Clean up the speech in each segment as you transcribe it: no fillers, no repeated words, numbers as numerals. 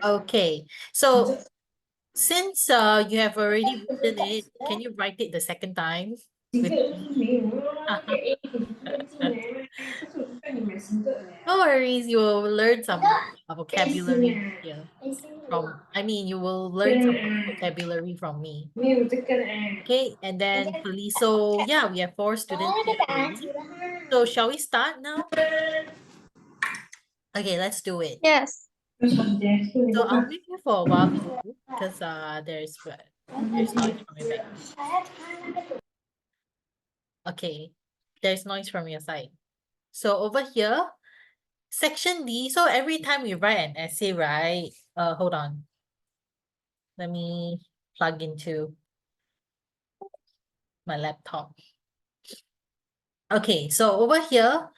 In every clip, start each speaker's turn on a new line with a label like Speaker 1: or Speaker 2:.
Speaker 1: Okay, so since you have already written it, can you write it the second time with me? No worries, you will learn some vocabulary here from, you will learn some vocabulary from me. Okay, and then so yeah, we have 4 students here already. So shall we start now? Okay, let's do it.
Speaker 2: Yes.
Speaker 1: So I'll mute you for a while too, because there's noise from your back. Okay, there's noise from your side. So over here, section D. So every time we write an essay, right? Hold on. Let me plug into my laptop. Okay, so over here,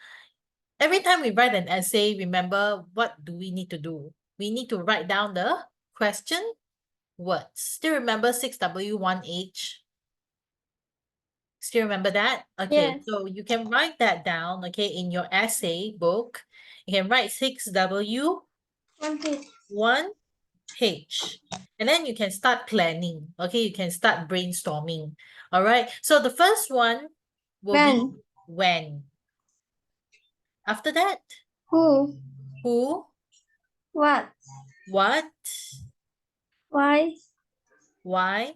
Speaker 1: every time we write an essay, remember what do we need to do? We need to write down the question words. Still remember 6W1H? Still remember that? Okay,
Speaker 2: Yes.
Speaker 1: so you can write that down, okay, in your essay book. You can write 6W 1H. And then you can start planning, okay? You can start brainstorming. All right. So the first one will be when. After that,
Speaker 2: Who?
Speaker 1: who,
Speaker 2: What?
Speaker 1: what,
Speaker 2: Why?
Speaker 1: why.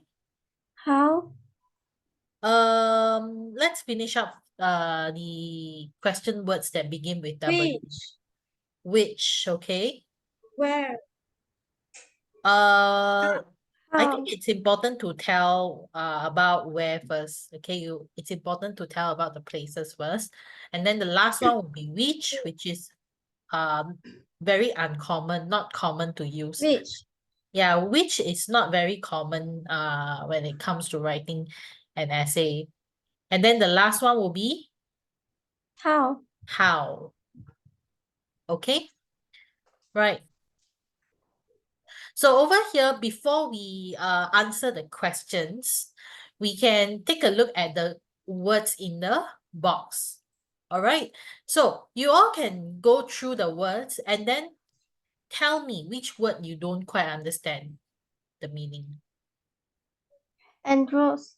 Speaker 2: How?
Speaker 1: Let's finish up the question words that begin with W. Which, okay?
Speaker 2: Where?
Speaker 1: I think it's important to tell about where first. Okay, it's important to tell about the places first. And then the last one will be which is very uncommon, not common to use.
Speaker 2: Which?
Speaker 1: Yeah, which is not very common when it comes to writing an essay. And then the last one will be
Speaker 2: How?
Speaker 1: how. Okay, right. So over here, before we answer the questions, we can take a look at the words in the box. All right. So you all can go through the words and then tell me which word you don't quite understand the meaning.
Speaker 2: Engross.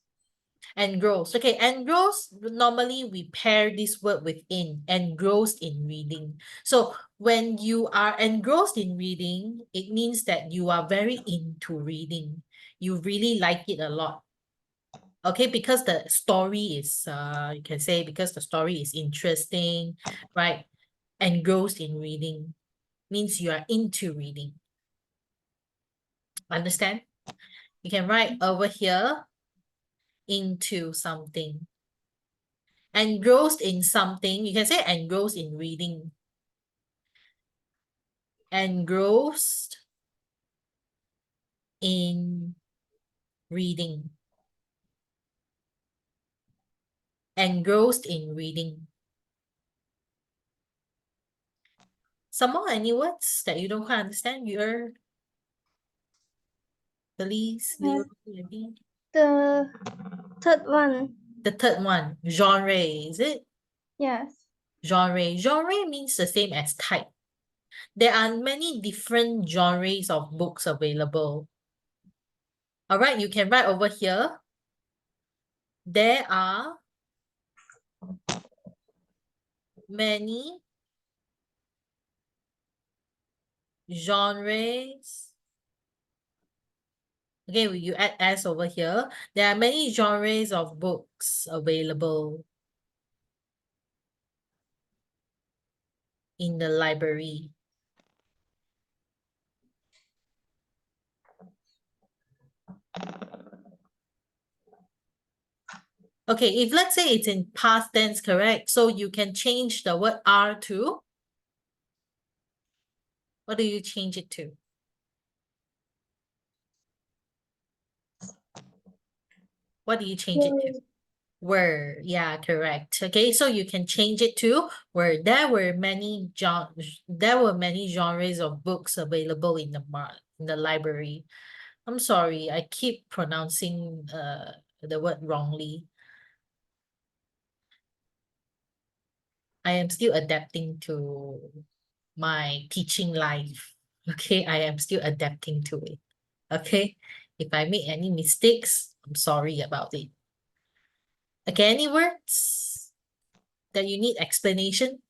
Speaker 1: Engrossed. Okay, engrossed, normally we pair this word with engrossed in reading. So when you are engrossed in reading, it means that you are very into reading. You really like it a lot. Okay, because the story is, you can say because the story is interesting, right? Engrossed in reading means you are into reading. Understand? You can write over here, into something. Engrossed in something, you can say engrossed in reading. Engrossed in reading. Engrossed in reading. Some more any words that you don't quite understand? You're Felice, Leo, maybe?
Speaker 2: The third one.
Speaker 1: The third one, genre, is it?
Speaker 2: Yes.
Speaker 1: Genre. Genre means the same as type. There are many different genres of books available. All right, you can write over here. There are many genres. Okay, you add S over here. There are many genres of books available in the library. Okay, if let's say it's in past tense, correct? So you can change the word are to. What do you change it to? What do you change it to? Were. Yeah, correct. Okay, so you can change it to were. There were many genres of books available in the library. I'm sorry, I keep pronouncing the word wrongly. I am still adapting to my teaching life. Okay, I am still adapting to it. Okay, if I make any mistakes, I'm sorry about it. Okay, any words that you need explanation?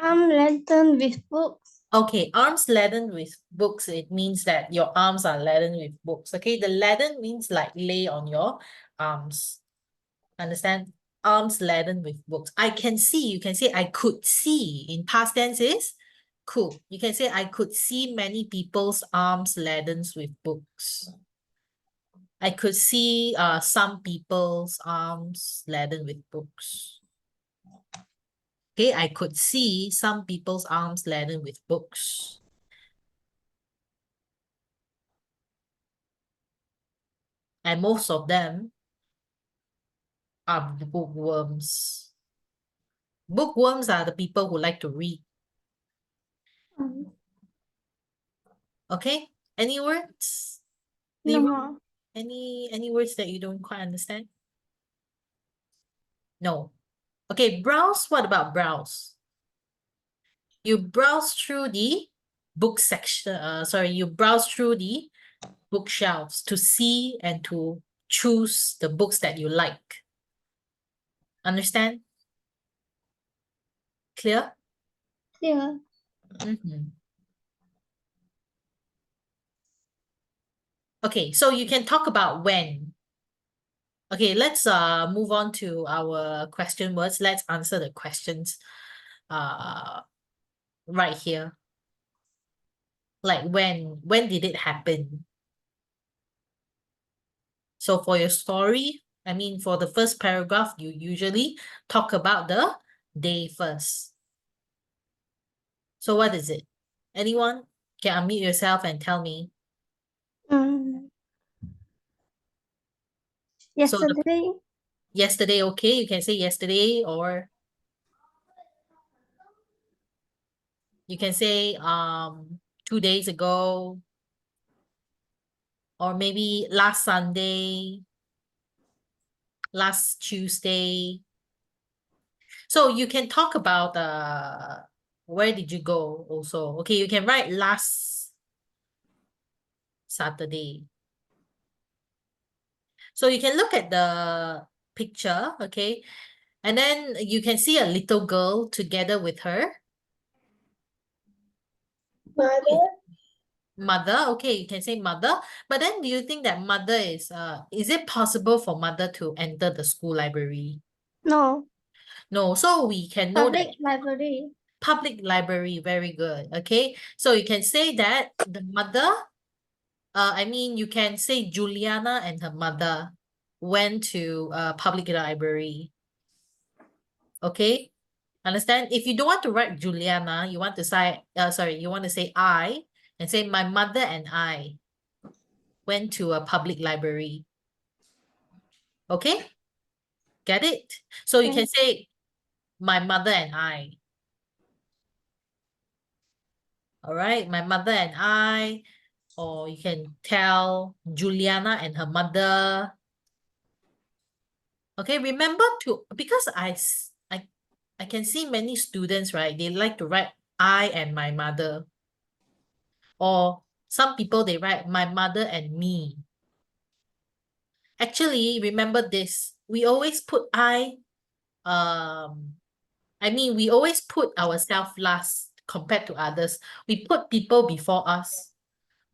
Speaker 2: Lantern with books.
Speaker 1: Okay, arms laden with books. It means that your arms are laden with books. Okay, the laden means like lay on your arms. Understand? Arms laden with books. I can see. You can say I could see. In past tense is could. You can say I could see many people's arms laden with books. I could see some people's arms laden with books. Okay, I could see some people's arms laden with books. And most of them are bookworms. Bookworms are the people who like to read.
Speaker 2: Um,
Speaker 1: Okay, any words?
Speaker 2: no
Speaker 1: Leroy?
Speaker 2: more.
Speaker 1: Any words that you don't quite understand? No. Okay, browse. What about browse? You browse through the book section. You browse through the bookshelves to see and to choose the books that you like. Understand? Clear?
Speaker 2: Clear.
Speaker 1: Okay, so you can talk about when. Okay, let's move on to our question words. Let's answer the questions right here. Like when did it happen? So for your story, I mean for the first paragraph, you usually talk about the day first. So what is it? Anyone can unmute yourself and tell me. So the
Speaker 2: Yesterday.
Speaker 1: yesterday, okay, you can say yesterday, or you can say 2 days ago, or maybe last Sunday, last Tuesday. So you can talk about where did you go also. Okay, you can write last Saturday. So you can look at the picture, okay? And then you can see a little girl together with her mother. Okay, you can say mother. But then do you think that mother is it possible for mother to enter the school library?
Speaker 2: No.
Speaker 1: No, so we can know that
Speaker 2: Public library.
Speaker 1: public library, very good. Okay, so you can say that the mother, I mean, you can say Juliana and her mother went to a public library. Okay, understand? If you don't want to write Juliana, you want to say, you want to say I and say my mother and I went to a public library. Okay, get it? So you can
Speaker 2: Yes.
Speaker 1: say my mother and I. All right, my mother and I, or you can tell Juliana and her mother. Okay, remember to, because I can see many students, right? They like to write I and my mother. Or some people, they write my mother and me. Actually, remember this. We always put we always put ourselves last compared to others. We put people before us.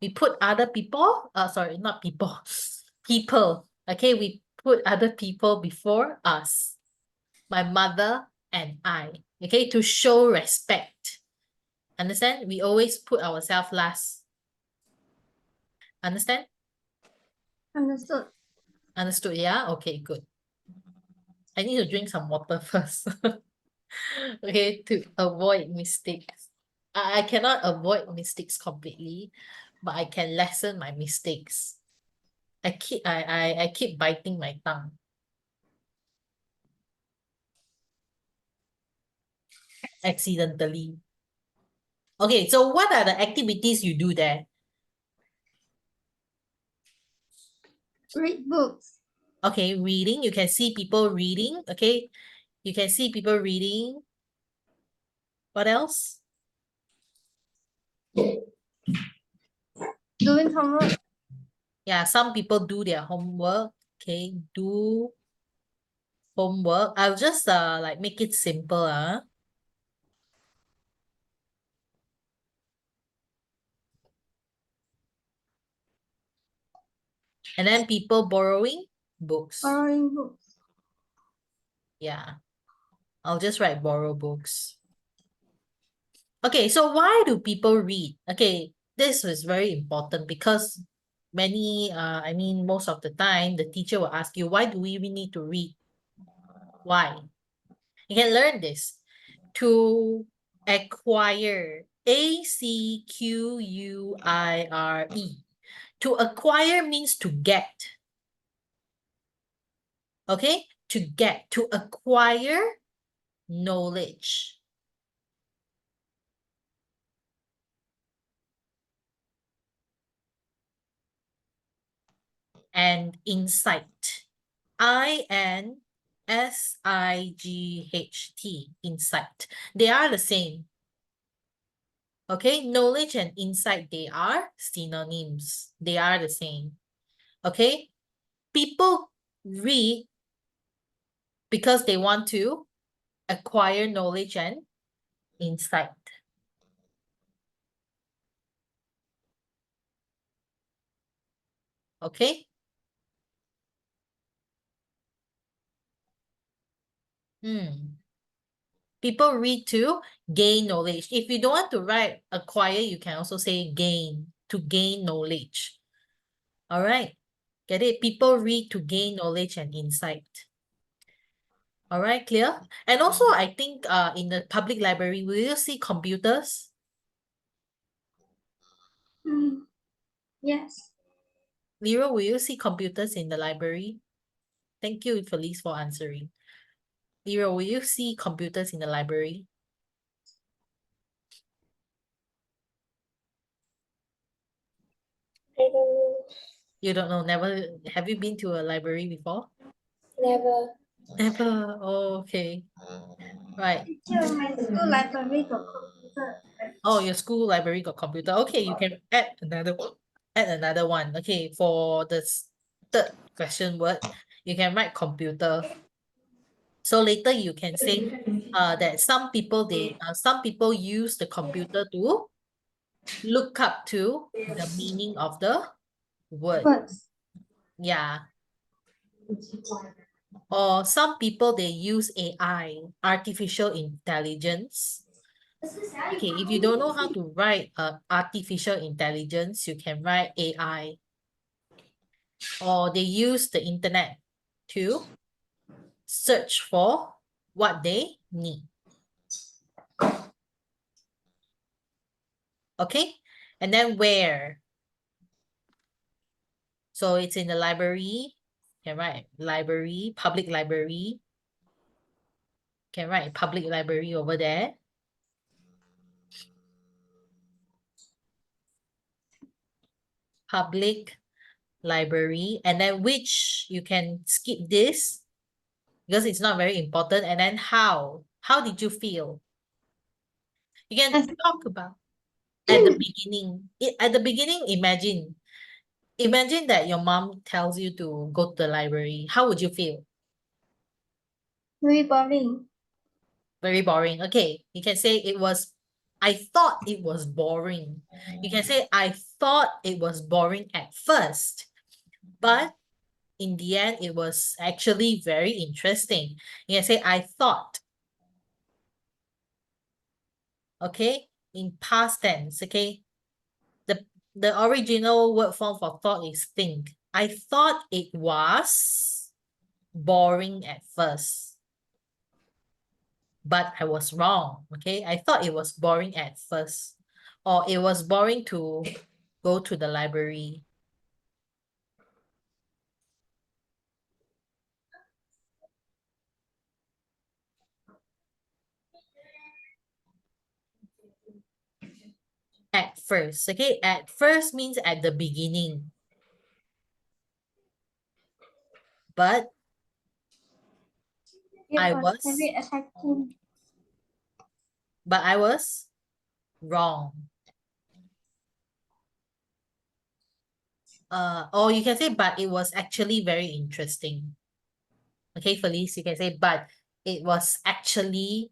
Speaker 1: We put other people, not people, people. Okay, we put other people before us. My mother and I. Okay, to show respect. Understand? We always put ourselves last. Understand?
Speaker 2: Understood.
Speaker 1: Understood, yeah? Okay, good. I need to drink some water first. Okay, to avoid mistakes. I cannot avoid mistakes completely, but I can lessen my mistakes. I keep biting my tongue. Accidentally. Okay, so what are the activities you do there?
Speaker 2: Read books.
Speaker 1: Okay, reading. You can see people reading. Okay, you can see people reading. What else?
Speaker 2: Doing homework.
Speaker 1: Yeah, some people do their homework. Okay, do homework. I'll just like make it simple. And then people borrowing books.
Speaker 2: Borrowing books.
Speaker 1: Yeah, I'll just write borrow books. Okay, so why do people read? Okay, this is very important because most of the time, the teacher will ask you, why do we need to read? Why? You can learn this. To acquire, ACQUIRE. To acquire means to get. Okay? To get, to acquire knowledge. And insight. INSIGHT. Insight. They are the same. Okay, knowledge and insight, they are synonyms. They are the same. Okay, people read because they want to acquire knowledge and insight. Okay. People read to gain knowledge. If you don't want to write acquire, you can also say gain, to gain knowledge. All right. Get it? People read to gain knowledge and insight. All right, clear? And also, I think in the public library, will you see computers?
Speaker 2: Yes.
Speaker 1: Lero, will you see computers in the library? Thank you, Felice, for answering. Lero, will you see computers in the library?
Speaker 3: I don't know.
Speaker 1: You don't know, never. Have you been to a library before?
Speaker 3: Never.
Speaker 1: Never. Oh, okay. Right.
Speaker 2: Teacher, my school library got computer.
Speaker 1: Oh, your school library got computer. Okay, you can add another one. Add another one. Okay, for the third question word, you can write computer. So later you can say that some people use the computer to look up to the meaning of the word.
Speaker 2: Words.
Speaker 1: Yeah. Or some people they use AI, artificial intelligence. Okay, if you don't know how to write artificial intelligence, you can write AI. Or they use the internet to search for what they need. Okay, and then where? So it's in the library. Can write library, public library. Can write public library over there. Public library. And then which, you can skip this because it's not very important. And then how? How did you feel? You can talk about at the beginning. At the beginning, imagine that your mom tells you to go to the library. How would you feel?
Speaker 2: Very boring.
Speaker 1: Very boring. Okay, you can say I thought it was boring. You can say, I thought it was boring at first, but in the end, it was actually very interesting. You can say, I thought. Okay, in past tense. Okay, the original word form for thought is think. I thought it was boring at first, but I was wrong. Okay, I thought it was boring at first, or it was boring to go to the library. At first. Okay, at first means at the beginning. but
Speaker 2: It
Speaker 1: I
Speaker 2: was
Speaker 1: was
Speaker 2: very exciting.
Speaker 1: wrong. Or you can say, but it was actually very interesting. Okay, Felice, you can say, but it was actually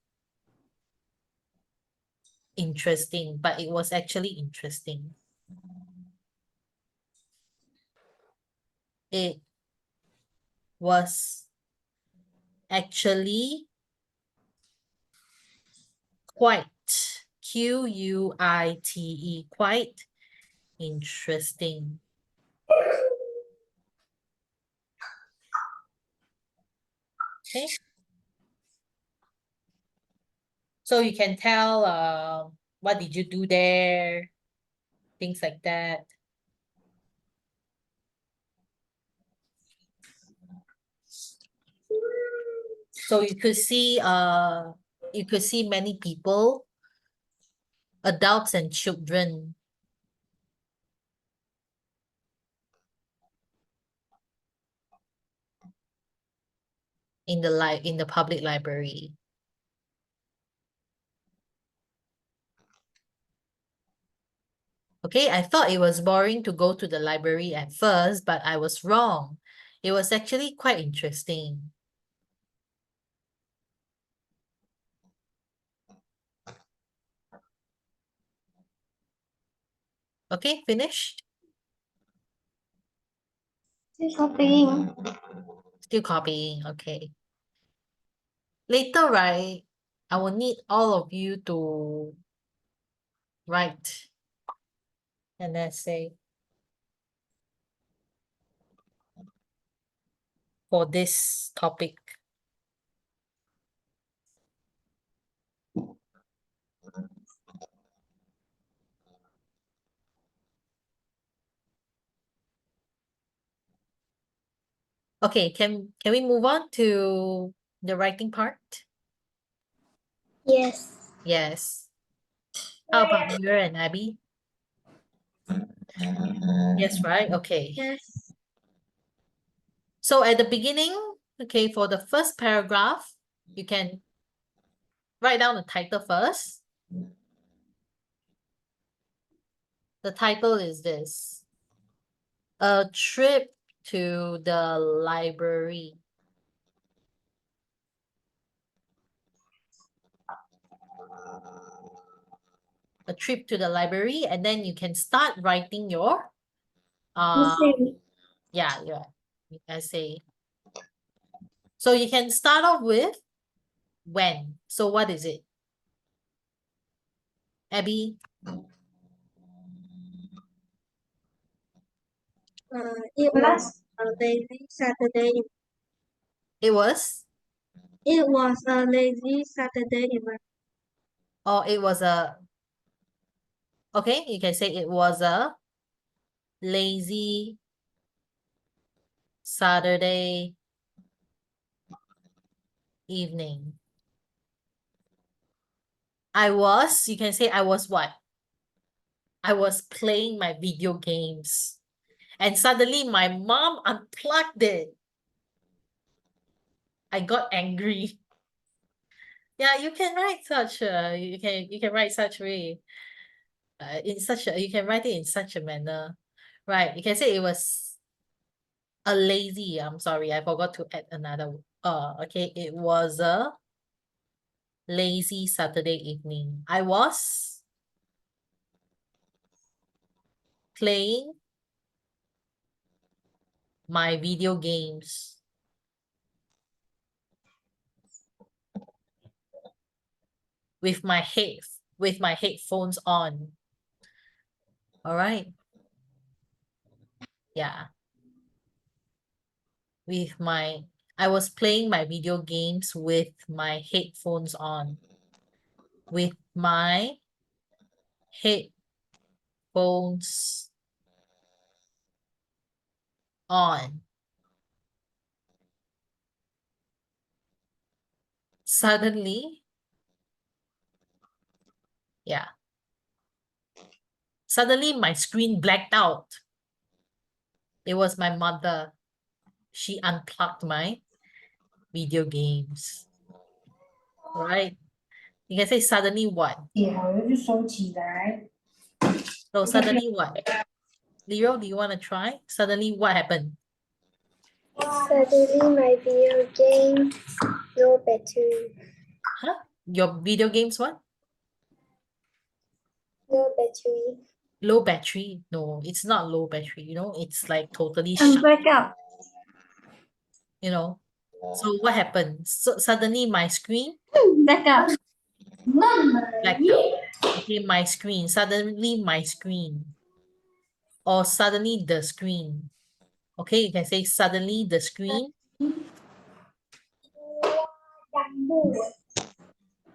Speaker 1: interesting, but it was actually interesting. It was actually quite, Quite, quite interesting. Okay. So you can tell what did you do there, things like that. So you could see many people, adults and children. In the public library. Okay, I thought it was boring to go to the library at first, but I was wrong. It was actually quite interesting. Okay, finished?
Speaker 2: Still copying.
Speaker 1: Still copying, okay. Later, right, I will need all of you to write an essay for this topic. Okay, can we move on to the writing part?
Speaker 2: Yes.
Speaker 1: Yes. How about Mira and Abby? Yes, right? Okay.
Speaker 2: Yes.
Speaker 1: So at the beginning, okay, for the first paragraph, you can write down the title first. The title is this: A Trip to the Library. A trip to the library, and then you can start writing your
Speaker 2: Essay.
Speaker 1: yeah, essay. So you can start off with when. So what is it? Abby?
Speaker 2: It was a lazy Saturday.
Speaker 1: It was,
Speaker 2: It was a lazy Saturday evening.
Speaker 1: or it was a, okay, you can say it was a lazy Saturday evening. You can say I was what? I was playing my video games. And suddenly my mom unplugged it. I got angry. Yeah, you can write such a, you can write such way. You can write it in such a manner. Right. You can say it was a lazy, I'm sorry, I forgot to add another, okay. It was a lazy Saturday evening. I was playing my video games with my headphones on. All right. Yeah. I was playing my video games with my headphones on. With my headphones on. Suddenly, yeah. Suddenly my screen blacked out. It was my mother. she unplugged my video games. Right? You can say suddenly what?
Speaker 2: 写好了就收起来。
Speaker 1: So suddenly what? Leo, do you want to try? Suddenly what happened?
Speaker 3: Suddenly my video game no battery.
Speaker 1: Huh? Your video games what?
Speaker 3: No battery.
Speaker 1: Low battery? No, it's not low battery, you know, it's like totally
Speaker 2: And
Speaker 1: shut,
Speaker 2: back up.
Speaker 1: you know. So what happened? So suddenly my screen
Speaker 2: Back up.
Speaker 1: blacked out. Okay, my screen. Suddenly my screen. Or suddenly the screen. Okay, you can say suddenly the screen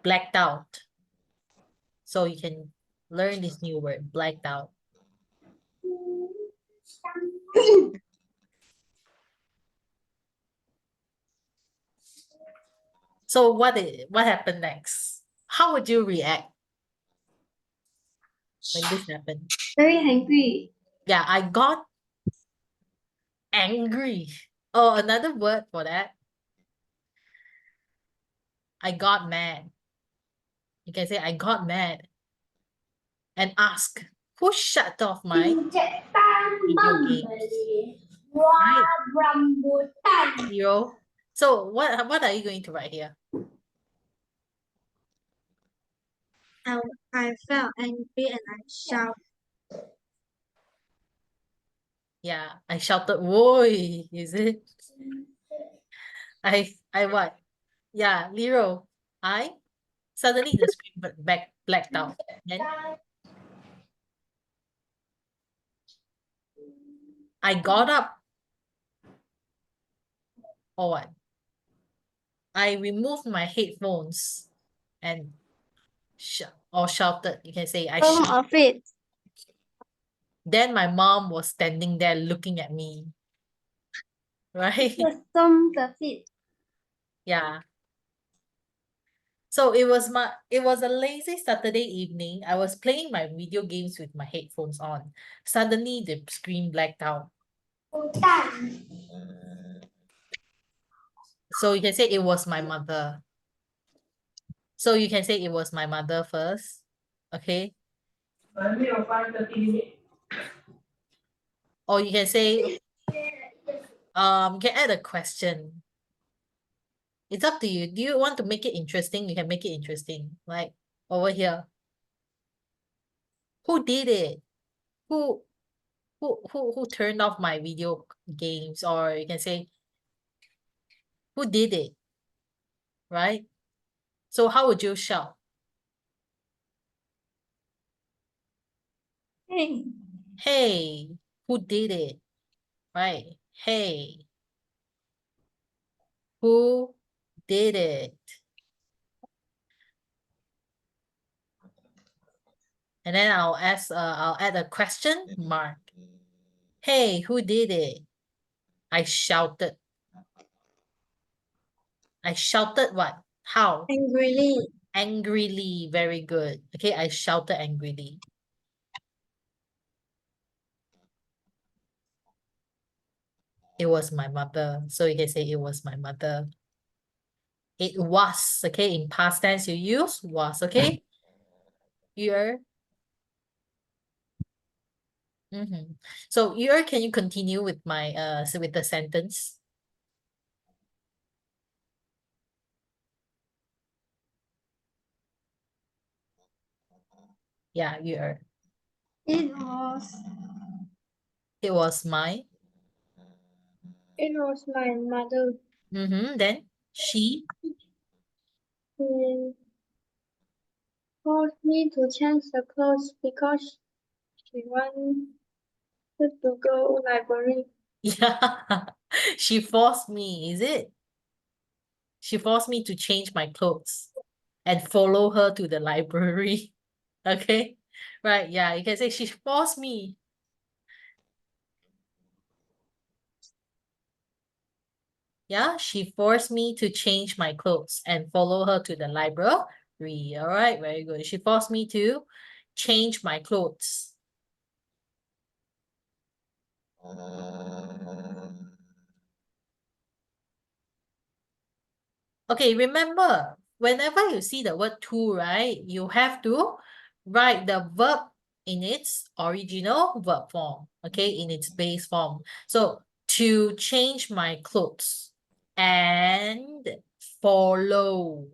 Speaker 1: blacked out. So you can learn this new word, blacked out. So what happened next? How would you react when this happened?
Speaker 2: Very angry.
Speaker 1: Yeah, I got angry. Oh, another word for that. I got mad. You can say I got mad and ask who shut off my video games. Right? Zero. So what are you going to write here?
Speaker 2: I felt angry and I shout.
Speaker 1: Yeah, I shouted, "Woi!" Is it? I what? Yeah, Lero. I suddenly the screen blacked out. Then I got up. Or what? I removed my headphones and shouted. You can say I
Speaker 3: Storm
Speaker 1: shouted.
Speaker 3: of it.
Speaker 1: Then my mom was standing there looking at me. Right?
Speaker 3: Storm of it.
Speaker 1: Yeah. So it was a lazy Saturday evening. I was playing my video games with my headphones on. Suddenly the screen blacked out. So you can say it was my mother. So you can say it was my mother first. Okay. Or you can say you can add a question. It's up to you. Do you want to make it interesting? You can make it interesting. Like over here. Who did it? Who who turned off my video games? Or you can say who did it? Right? So how would you shout?
Speaker 2: Hey.
Speaker 1: Hey, who did it? Right? Hey, who did it? And then I'll add a question mark. Hey, who did it? I shouted. I shouted what? How?
Speaker 2: Angrily.
Speaker 1: Angrily. Very good. Okay, I shouted angrily. It was my mother. So you can say it was my mother. It was. Okay, in past tense you use was. Okay. You're. So you're. Can you continue with my with the sentence? Yeah, you're.
Speaker 3: It was
Speaker 1: It was my.
Speaker 3: my mother
Speaker 1: Then she.
Speaker 3: who forced me to change the clothes because she wanted to go library.
Speaker 1: Yeah. She forced me, is it? She forced me to change my clothes and follow her to the library. Okay. Right. Yeah. You can say she forced me. Yeah. She forced me to change my clothes and follow her to the library. All right. Very good. She forced me to change my clothes. Okay, remember, whenever you see the word to, right, you have to write the verb in its original verb form, okay, in its base form. So, to change my clothes and follow.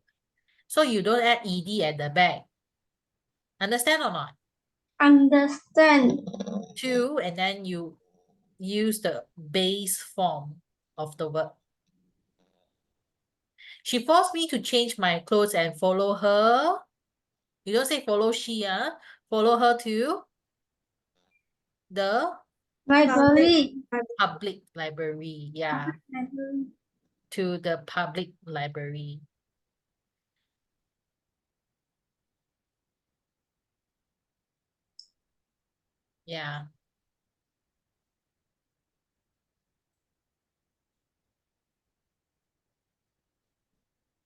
Speaker 1: So, you don't add ed at the back. Understand or not?
Speaker 3: Understand.
Speaker 1: To, and then you use the base form of the verb. She forced me to change my clothes and follow her. You don't say follow she, follow her to the
Speaker 3: Library.
Speaker 1: public library. Yeah,
Speaker 3: Library.
Speaker 1: to the public library. Yeah.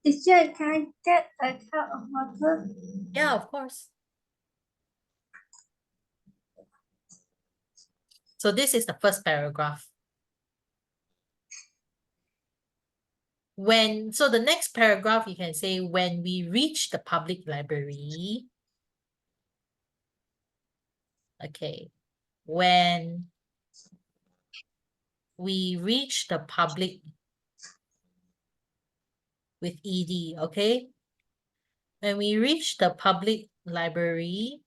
Speaker 3: Teacher, can I get a cup of water?
Speaker 1: Yeah, of course. So this is the first paragraph. So the next paragraph, you can say, when we reach the public library. Okay. When we reach the public with ed, okay? When we reach the public library,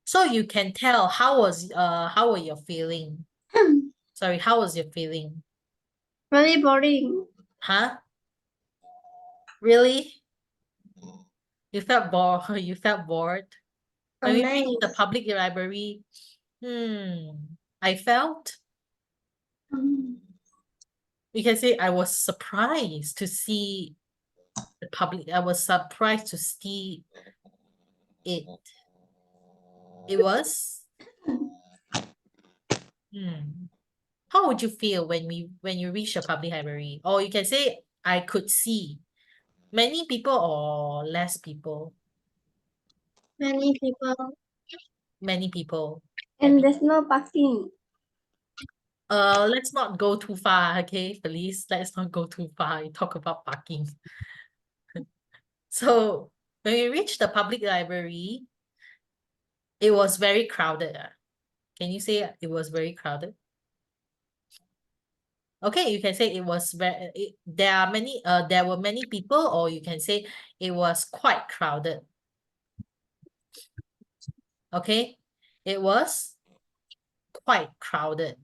Speaker 1: so you can tell how were your feeling? Sorry, how was your feeling?
Speaker 3: Very boring.
Speaker 1: Huh? Really? You felt bored? You felt bored? When we reached the
Speaker 2: Amazed.
Speaker 1: public library, I felt, you can say I was surprised to see the public. I was surprised to see it. It was, how would you feel when you reach the public library? Or you can say I could see. Many people or less people?
Speaker 3: Many people.
Speaker 1: Many people.
Speaker 3: And there's no parking.
Speaker 1: Let's not go too far, okay, Felice? Let's not go too far. We talk about parking. So when we reached the public library, it was very crowded. Can you say it was very crowded? Okay, you can say it was very. There were many people, or you can say it was quite crowded. Okay, it was quite crowded.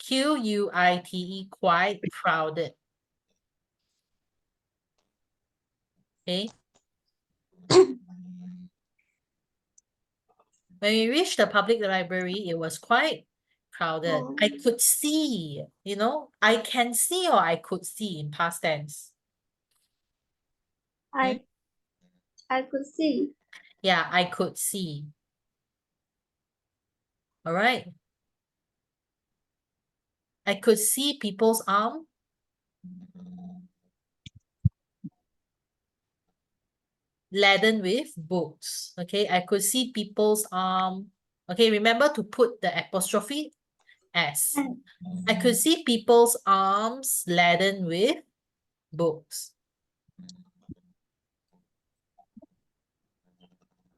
Speaker 1: Quite, quite crowded. Okay. When we reached the public library, it was quite crowded. I could see, I can see or I could see in past tense.
Speaker 3: I could see.
Speaker 1: Yeah, I could see. All right. I could see people's arm laden with books. Okay, I could see people's arm. Okay, remember to put the apostrophe S. I could see people's arms laden with books.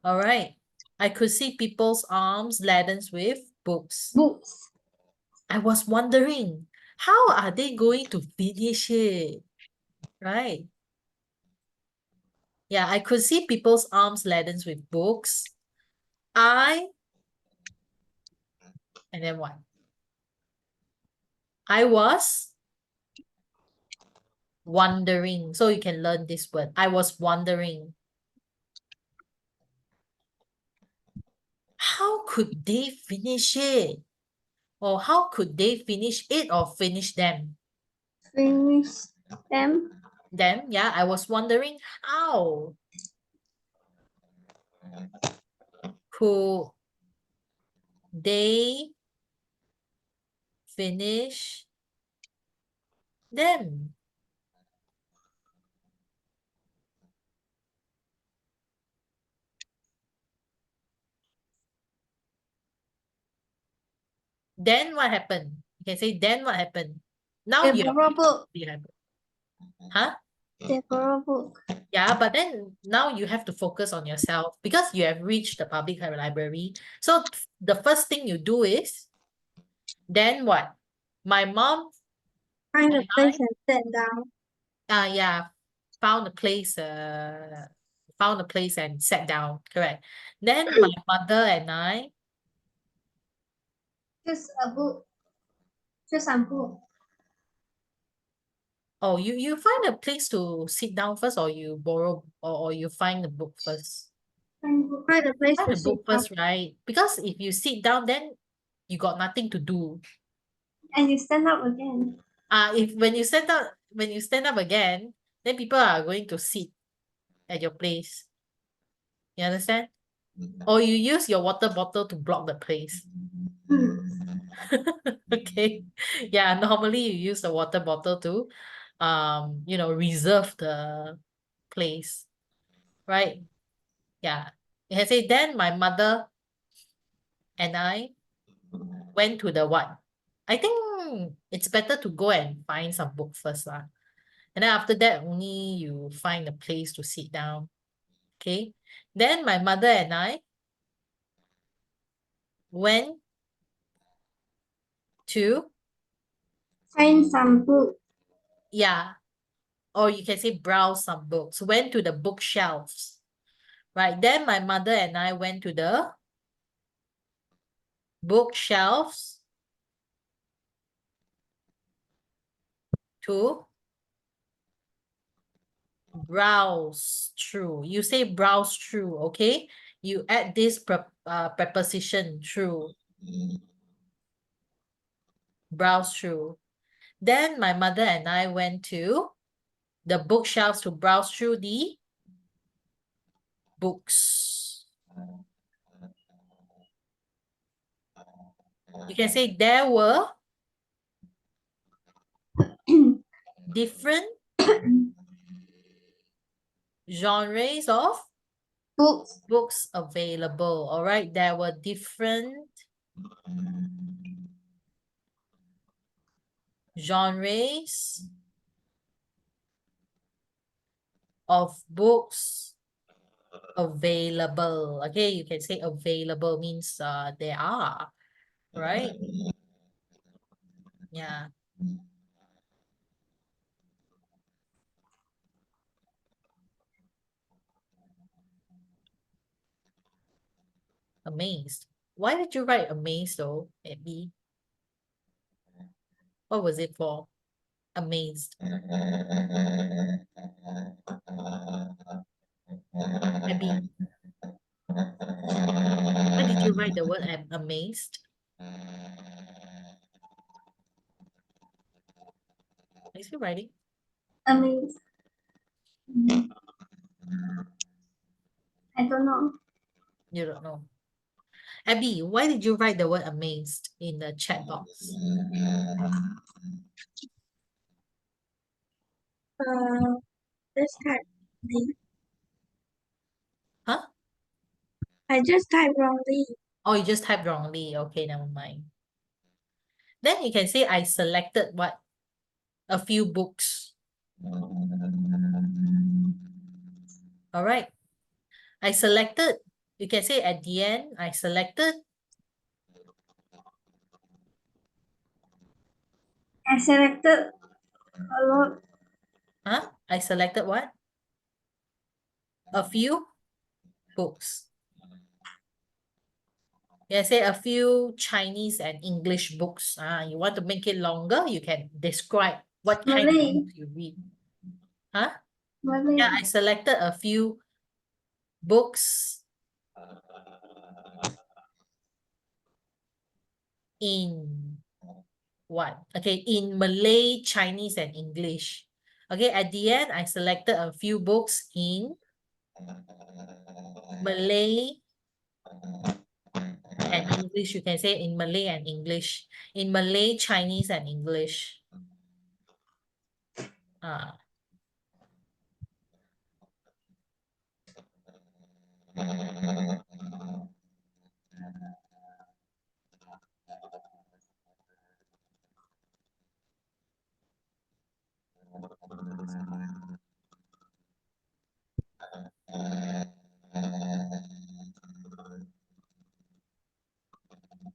Speaker 1: All right. I could see people's arms laden with books.
Speaker 3: Books.
Speaker 1: I was wondering, how are they going to finish it? Right? Yeah, I could see people's arms laden with books. And then what? I was wondering. So you can learn this word. I was wondering. How could they finish it? Or how could they finish it or finish them?
Speaker 3: Finish them.
Speaker 1: Them, yeah, I was wondering how could they finish them? Then what happened? You can say, then what happened? Now
Speaker 2: They
Speaker 1: you have
Speaker 2: borrow book.
Speaker 1: you have huh?
Speaker 2: They borrow book.
Speaker 1: Yeah, but then now you have to focus on yourself because you have reached the public library. So the first thing you do is then what? My mom
Speaker 2: Find a
Speaker 1: and
Speaker 2: place and sit down.
Speaker 1: yeah, found a place and sat down, correct. Then my mother and I,
Speaker 2: Choose a book. Choose some book.
Speaker 1: oh, you find a place to sit down first, or you borrow, or you find the book first.
Speaker 2: Find a place
Speaker 1: Find
Speaker 2: to
Speaker 1: the
Speaker 2: sit
Speaker 1: book
Speaker 2: down.
Speaker 1: first, right? Because if you sit down, then you got nothing to do.
Speaker 2: And you stand up again.
Speaker 1: If when you stand up again, then people are going to sit at your place. You understand? Or you use your water bottle to block the place. Okay. Yeah, normally you use the water bottle to reserve the place. Right? Yeah. You can say then my mother and I went to the what? I think it's better to go and find some book first lah. And then after that, only you find a place to sit down. Okay. Then my mother and I went to,
Speaker 2: Find some book.
Speaker 1: yeah, or you can say browse some books, went to the bookshelves. Right. Then my mother and I went to the bookshelves to browse through. You say browse through, okay? You add this preposition through. Browse through. Then my mother and I went to the bookshelves to browse through the books. You can say there were different genres of
Speaker 2: Books.
Speaker 1: books available. All right, there were different genres of books available. Okay, you can say available means there are, right? Yeah. Amazed. Why did you write amazed though, Abby? What was it for? Amazed. Abby, why did you write the word amazed? Are you still writing?
Speaker 2: Amazed. I don't know.
Speaker 1: You don't know. Abby, why did you write the word amazed in the chat box?
Speaker 2: Just type.
Speaker 1: Huh?
Speaker 2: I just typed wrongly.
Speaker 1: Oh, you just typed wrongly. Okay, never mind. Then you can say I selected what? A few books. All right. I selected. You can say at the end, I selected.
Speaker 2: I selected a lot.
Speaker 1: Huh? I selected what? A few books. Yeah, say a few Chinese and English books. You want to make it longer, you can describe what kind of
Speaker 2: Malay.
Speaker 1: books you read. Huh?
Speaker 2: Malay.
Speaker 1: Yeah, I selected a few books in what? Okay, in Malay, Chinese, and English. Okay, at the end, I selected a few books in Malay and English. You can say in Malay and English. In Malay, Chinese, and English. Ah.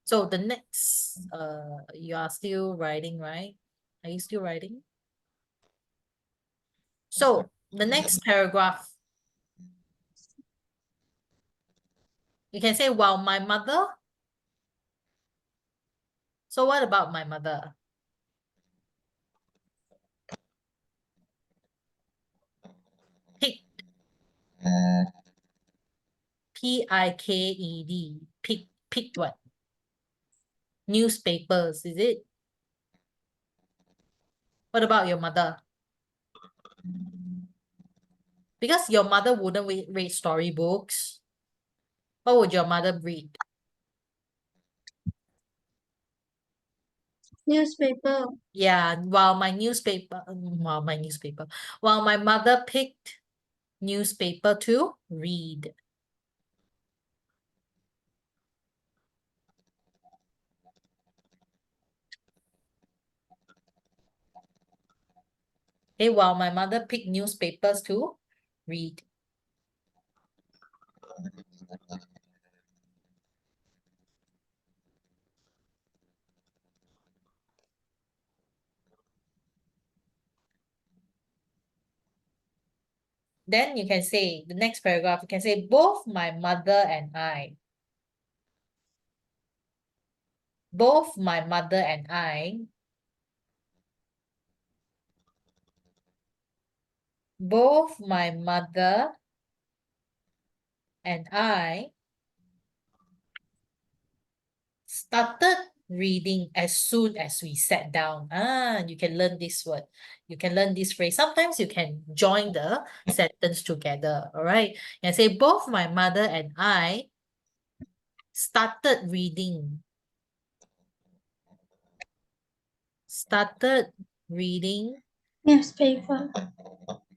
Speaker 1: So the next, you are still writing, right? Are you still writing? So the next paragraph, you can say, while my mother. So what about my mother? Picked. P-I-K-E-D. Picked what? Newspapers, is it? What about your mother? Because your mother wouldn't read storybooks. What would your mother read?
Speaker 2: Newspaper.
Speaker 1: Yeah, while my mother picked newspaper to read. Okay, while my mother picked newspapers to read. Then you can say, the next paragraph, you can say, both my mother and I. Both my mother and I. Both my mother and I started reading as soon as we sat down. You can learn this word. You can learn this phrase. Sometimes you can join the sentence together. All right. You can say, both my mother and I started reading. Started reading.
Speaker 2: Newspaper.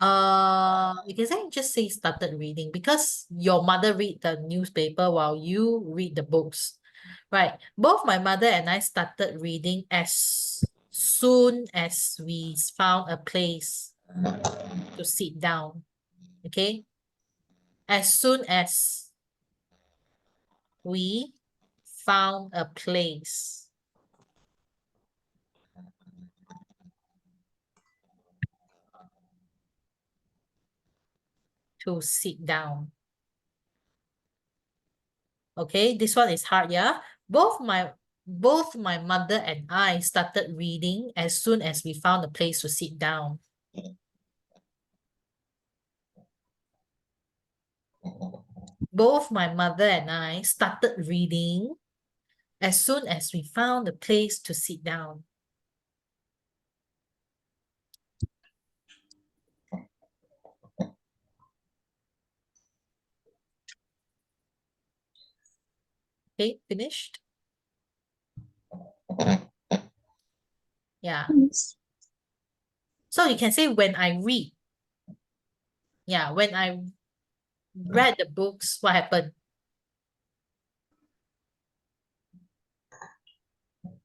Speaker 1: You can say, just say started reading, because your mother read the newspaper while you read the books. Right. Both my mother and I started reading as soon as we found a place to sit down. Okay. As soon as we found a place to sit down. Okay, this one is hard, yeah? Both my mother and I started reading as soon as we found a place to sit down. Both my mother and I started reading as soon as we found a place to sit down. Okay, finished? Yeah. So you can say, when I read. Yeah, when I read the books, what happened?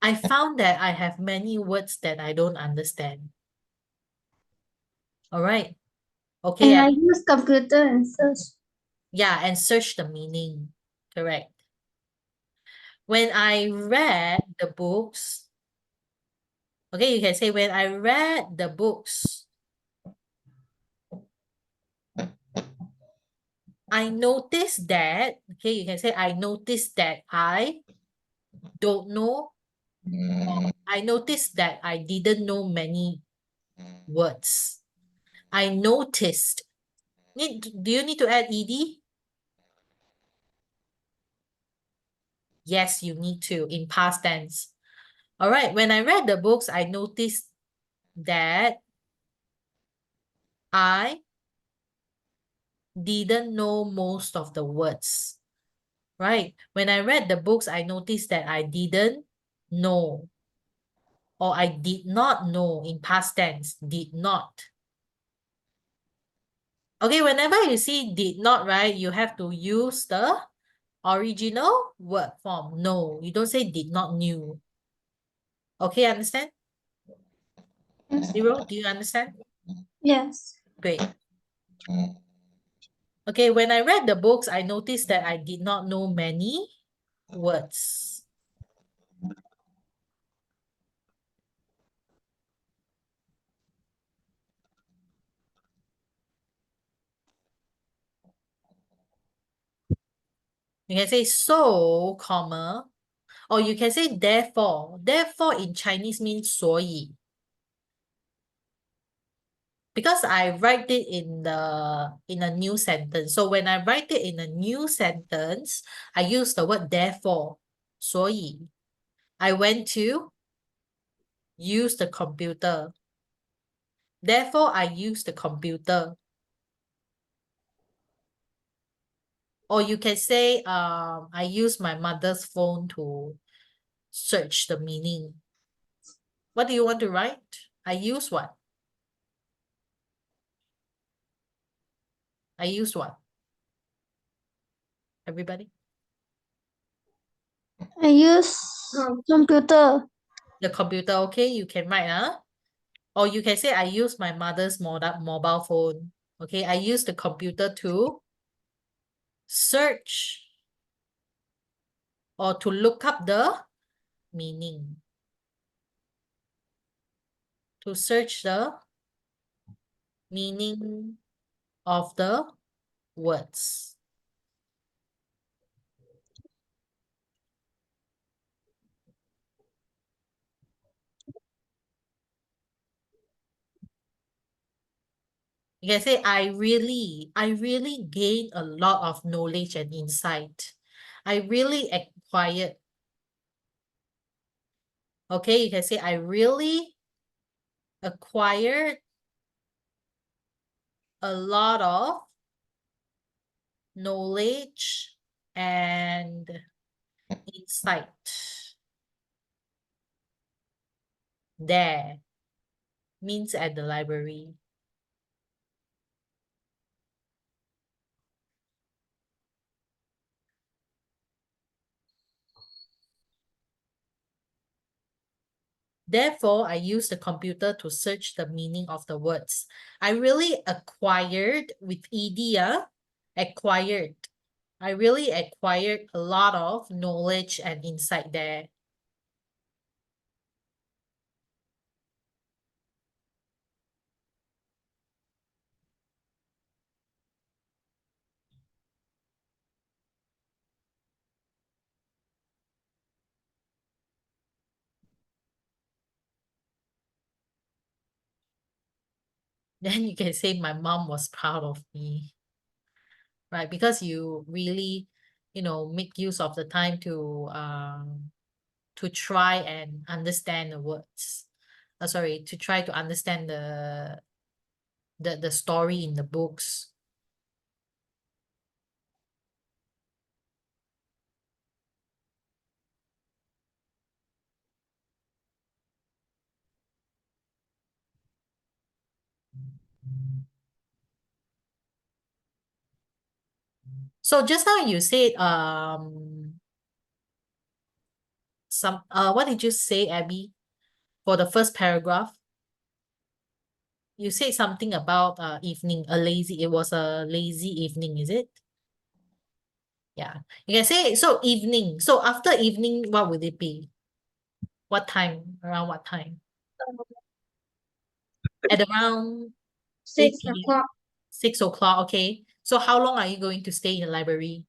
Speaker 1: I found that I have many words that I don't understand. All right. Okay.
Speaker 2: And I use computer and search.
Speaker 1: Yeah, and search the meaning. Correct. When I read the books, okay, you can say, when I read the books, I noticed that, okay, you can say, I noticed that I don't know, or I noticed that I didn't know many words. I noticed. Do you need to add ed? Yes, you need to, in past tense. All right, when I read the books, I noticed that I didn't know most of the words. Right? When I read the books, I noticed that I didn't know, or I did not know, in past tense, did not. Okay, whenever you see did not, right, you have to use the original word form. No, you don't say did not knew. Okay, understand? Zero, do you understand?
Speaker 2: Yes.
Speaker 1: Great. Okay, when I read the books, I noticed that I did not know many words. You can say so, comma, or you can say therefore. Therefore in Chinese means 所以. Because I write it in a new sentence. So when I write it in a new sentence, I use the word therefore. 所以 I went to use the computer. Therefore, I use the computer. Or you can say, I use my mother's phone to search the meaning. What do you want to write? I use what? I use what? Everybody?
Speaker 4: I use computer.
Speaker 1: The computer, okay? You can write, huh? Or you can say, I use my mother's mobile phone. Okay, I use the computer to search or to look up the meaning. To search the meaning of the words. You can say, I really gained a lot of knowledge and insight. I really acquired. Okay, you can say, I really acquired a lot of knowledge and insight. There means at the library. Therefore, I use the computer to search the meaning of the words. I really acquired with ED, acquired. I really acquired a lot of knowledge and insight there. Then you can say my mom was proud of me, right? Because you really, make use of the time to try and understand the words. Sorry, to try to understand the story in the books. So just now you said what did you say, Abby, for the first paragraph? You said something about evening, it was a lazy evening, is it? Yeah. You can say so evening. So after evening, what would it be? What time? Around what time? At around
Speaker 2: 6
Speaker 1: 8 p.m.
Speaker 2: o'clock.
Speaker 1: 6 o'clock, okay. So how long are you going to stay in the library?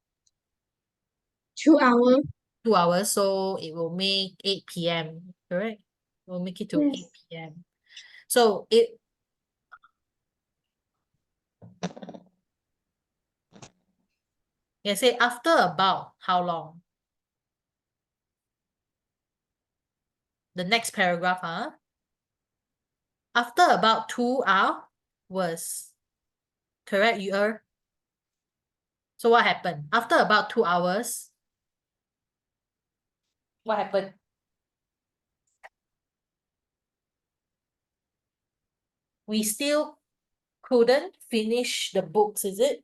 Speaker 2: 2 hours.
Speaker 1: 2 hours, so it will make 8 p.m., correct? We'll make it to 8
Speaker 2: Yes.
Speaker 1: p.m. So it you say after about how long? The next paragraph, huh? After about 2 hours. Correct, you are. So what happened? After about 2 hours, what happened? We still couldn't finish the books, is it?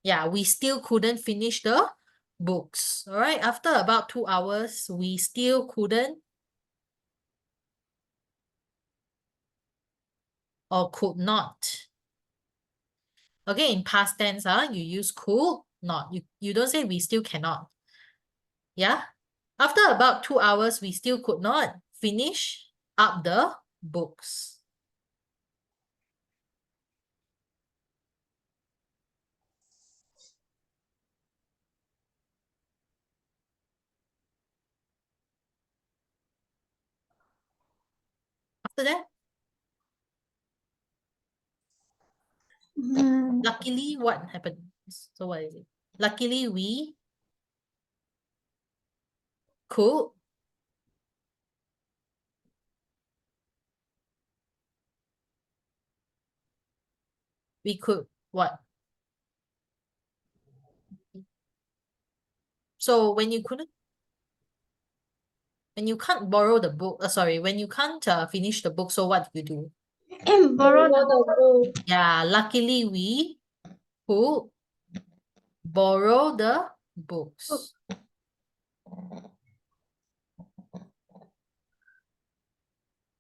Speaker 1: Yeah, we still couldn't finish the books. All right, after about 2 hours, we still couldn't or could not. Okay, in past tense, you use could not. You don't say we still cannot. Yeah? After about 2 hours, we still could not finish up the books. After that, luckily, what happened? So what is it? Luckily, we could what? So when you can't borrow the book, sorry, when you can't finish the book, so what do you do?
Speaker 3: Borrow the book.
Speaker 1: Yeah, luckily we could borrow the books.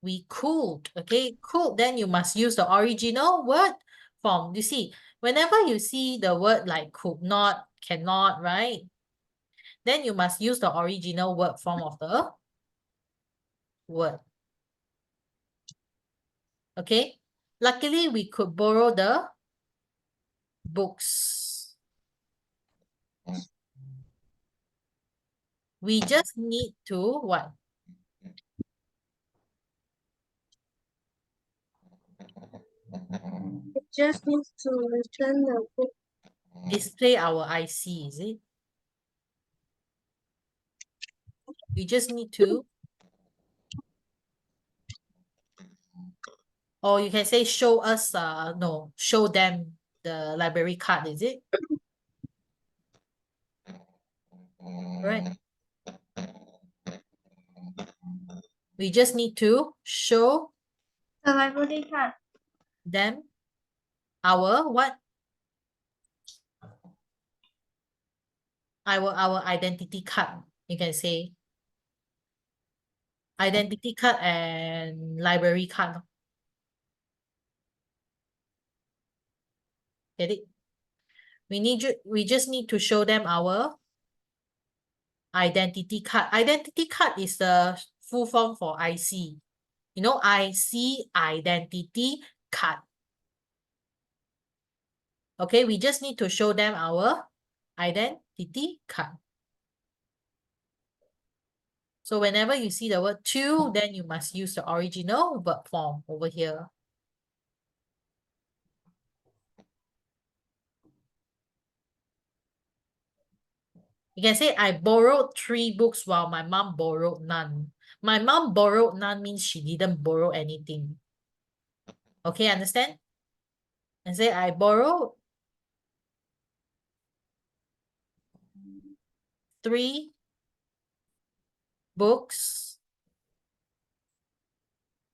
Speaker 1: We could, okay? Could, then you must use the original word form. You see, whenever you see the word like could not, cannot, right? Then you must use the original word form of the word. Okay? Luckily, we could borrow the books. We just need to what?
Speaker 2: It just needs to return the book.
Speaker 1: Display our IC, is it? We just need to, or you can say show us, no, show them the library card, is it? Right. We just need to show
Speaker 3: The library card.
Speaker 1: them our what? Our identity card. You can say identity card and library card. Get it? We just need to show them our identity card. Identity card is the full form for IC. You know, IC, identity card. Okay, we just need to show them our identity card. So whenever you see the word to, then you must use the original verb form over here. You can say, I borrowed 3 books while my mom borrowed none. My mom borrowed none means she didn't borrow anything. Okay, understand? And say, I borrowed 3 books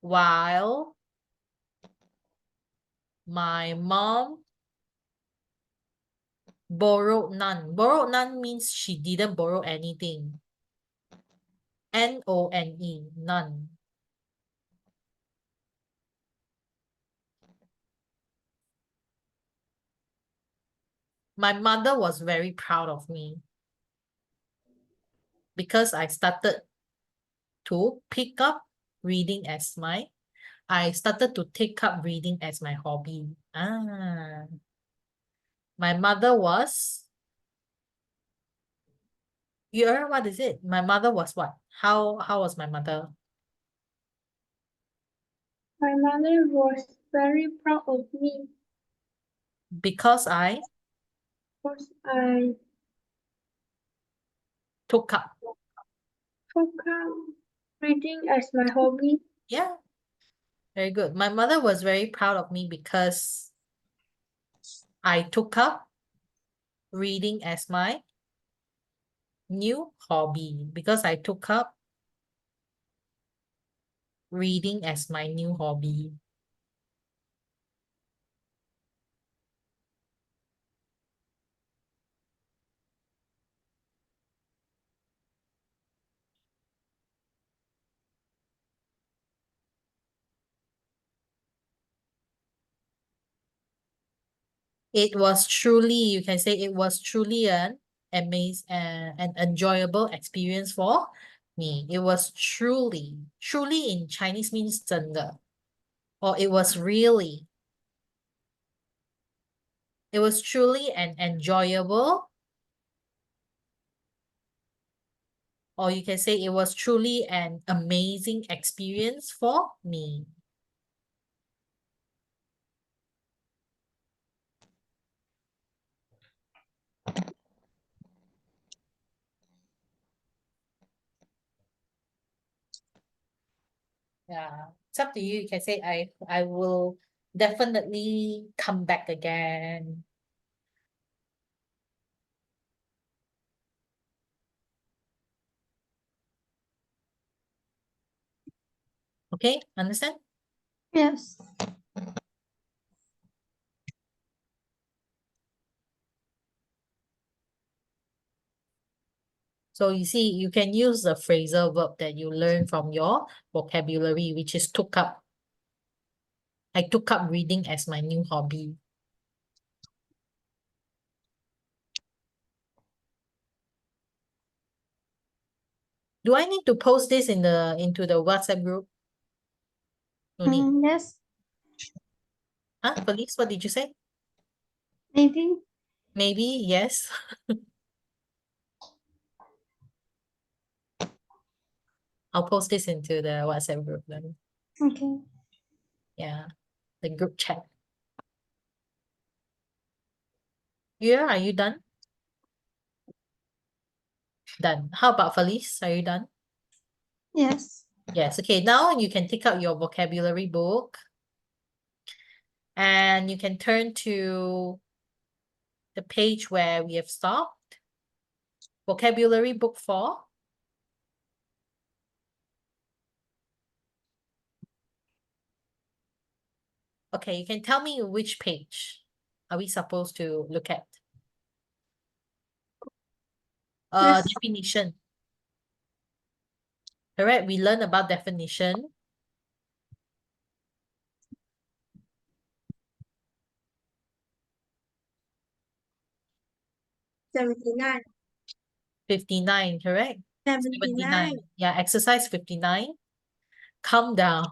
Speaker 1: while my mom borrowed none. Borrowed none means she didn't borrow anything. N-O-N-E, none. My mother was very proud of me because I started to pick up reading as I started to take up reading as my hobby. My mother was, you heard what is it? My mother was what? How was my mother?
Speaker 3: My mother was very proud of me
Speaker 1: Because I
Speaker 3: because I
Speaker 1: took up.
Speaker 3: took up reading as my hobby.
Speaker 1: Yeah, very good. My mother was very proud of me because I took up reading as my new hobby. Because I took up reading as my new hobby. It was truly, you can say it was truly an enjoyable experience for me. It was truly. Truly in Chinese means 真的. Or it was really. It was truly an enjoyable. Or you can say it was truly an amazing experience for me. Yeah, it's up to you. You can say I will definitely come back again. Okay, understand?
Speaker 4: Yes.
Speaker 1: So you see, you can use the phrasal verb that you learn from your vocabulary, which is took up. I took up reading as my new hobby. Do I need to post this into the WhatsApp group? No need.
Speaker 4: Yes.
Speaker 1: Huh? Felice, what did you say?
Speaker 4: Maybe.
Speaker 1: Maybe, yes. I'll post this into the WhatsApp group then.
Speaker 4: Okay.
Speaker 1: Yeah, the group chat. Yeah, are you done? Done. How about Felice? Are you done?
Speaker 4: Yes.
Speaker 1: Yes. Okay, now you can take out your vocabulary book and you can turn to the page where we have stopped. Vocabulary book 4. Okay, you can tell me which page are we supposed to look at?
Speaker 4: Yes.
Speaker 1: Definition. Correct, we learn about definition.
Speaker 2: $79.
Speaker 1: 59, correct?
Speaker 2: 79.
Speaker 1: Yeah, exercise 59. Calm down.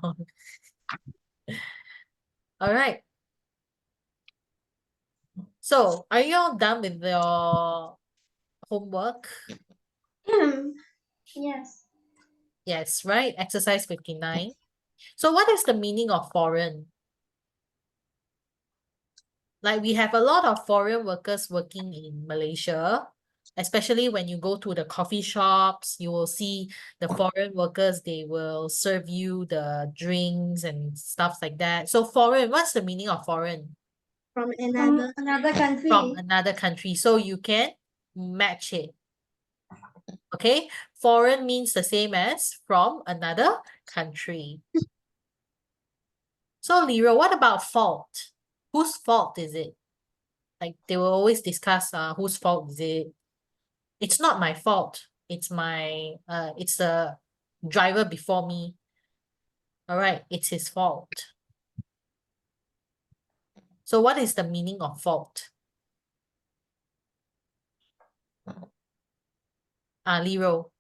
Speaker 1: All right. So, are you all done with your homework?
Speaker 3: Yes.
Speaker 1: Yes, right? Exercise 59. So, what is the meaning of foreign? Like, we have a lot of foreign workers working in Malaysia, especially when you go to the coffee shops, you will see the foreign workers, they will serve you the drinks and stuff like that. So, foreign, what's the meaning of foreign?
Speaker 2: From
Speaker 3: From
Speaker 2: another
Speaker 3: another country.
Speaker 1: From another country. So, you can match it. Okay, foreign means the same as from another country. So, Lero, what about fault? Whose fault is it? Like they will always discuss whose fault is it? It's not my fault. It's the driver before me. All right, it's his fault. So what is the meaning of fault? Lero.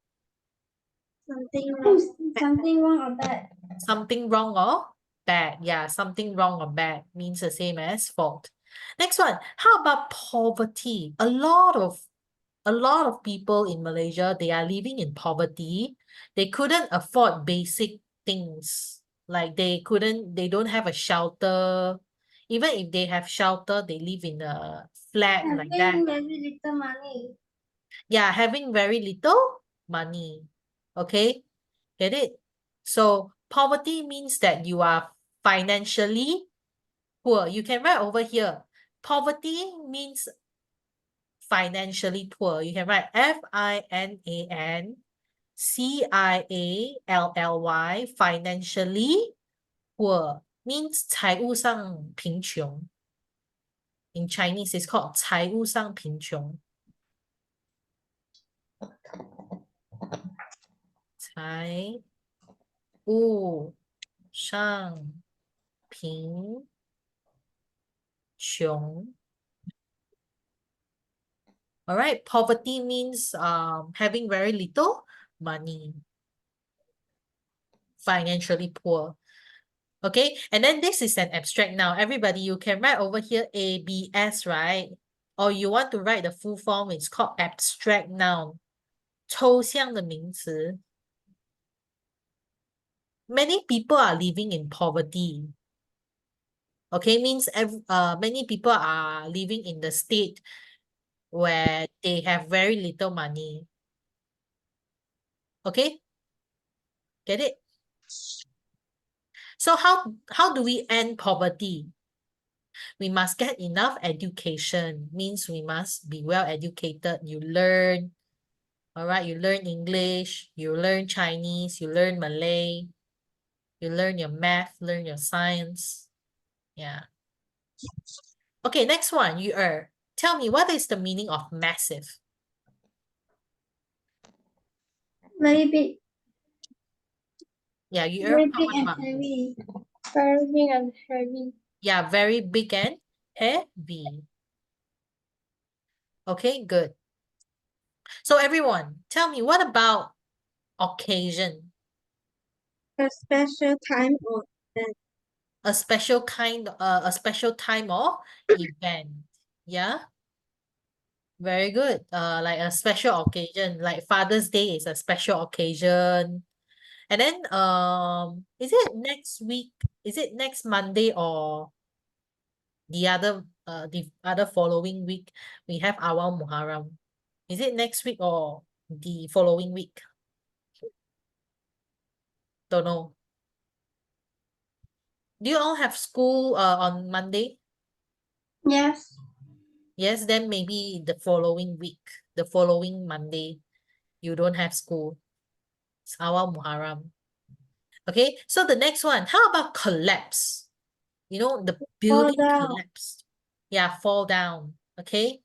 Speaker 2: something wrong.
Speaker 3: Something wrong or bad.
Speaker 1: Something wrong or bad. Yeah, something wrong or bad means the same as fault. Next one, how about poverty? A lot of people in Malaysia, they are living in poverty. They couldn't afford basic things. Like they don't have a shelter. Even if they have shelter, they live in a flat like that.
Speaker 3: Having very little money.
Speaker 1: Yeah, having very little money. Okay, get it? So poverty means that you are financially poor. You can write over here. Poverty means financially poor. You can write FINANCIALLY, financially poor means 财务上贫穷. In Chinese, it's called 财务上贫穷. 财务上贫穷. All right, poverty means having very little money, financially poor. Okay, and then this is an abstract noun. Everybody, you can write over here ABS, right? Or you want to write the full form, it's called abstract noun. 抽象的名词. Many people are living in poverty. Okay, means many people are living in the state where they have very little money. Okay? Get it? So how do we end poverty? We must get enough education. Means we must be well educated. You learn, all right? You learn English, you learn Chinese, you learn Malay, you learn your math, learn your science. Yeah. Okay, next one, you are. Tell me, what is the meaning of massive?
Speaker 2: Very big,
Speaker 1: Yeah, you are.
Speaker 2: very big and heavy.
Speaker 3: Very big and heavy.
Speaker 1: Yeah, very big and heavy. Okay, good. So everyone, tell me, what about occasion?
Speaker 2: A special time or event.
Speaker 1: A special time or event. Yeah, very good. Like a special occasion, like Father's Day is a special occasion. And then is it next week? Is it next Monday or the other following week we have Awal Muharram? Is it next week or the following week? Don't know. Do you all have school on Monday?
Speaker 4: Yes.
Speaker 1: Yes, then maybe the following week, the following Monday, you don't have school. It's Awal Muharram. Okay, so the next one, how about collapse? You know, the building
Speaker 2: down.
Speaker 1: collapsed. Yeah, fall down. Okay.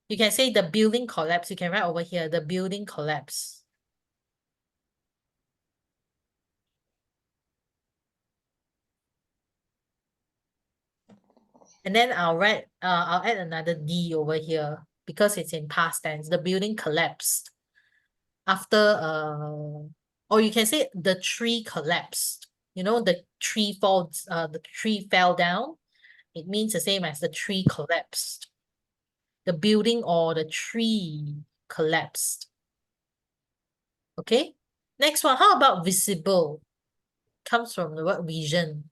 Speaker 1: You can say the building collapsed. You can write over here, the building collapsed. And then I'll add another D over here because it's in past tense. The building collapsed after or you can say the tree collapsed. You know, the tree fell down. It means the same as the tree collapsed. The building or the tree collapsed. Okay. Next one, how about visible? Comes from the word vision.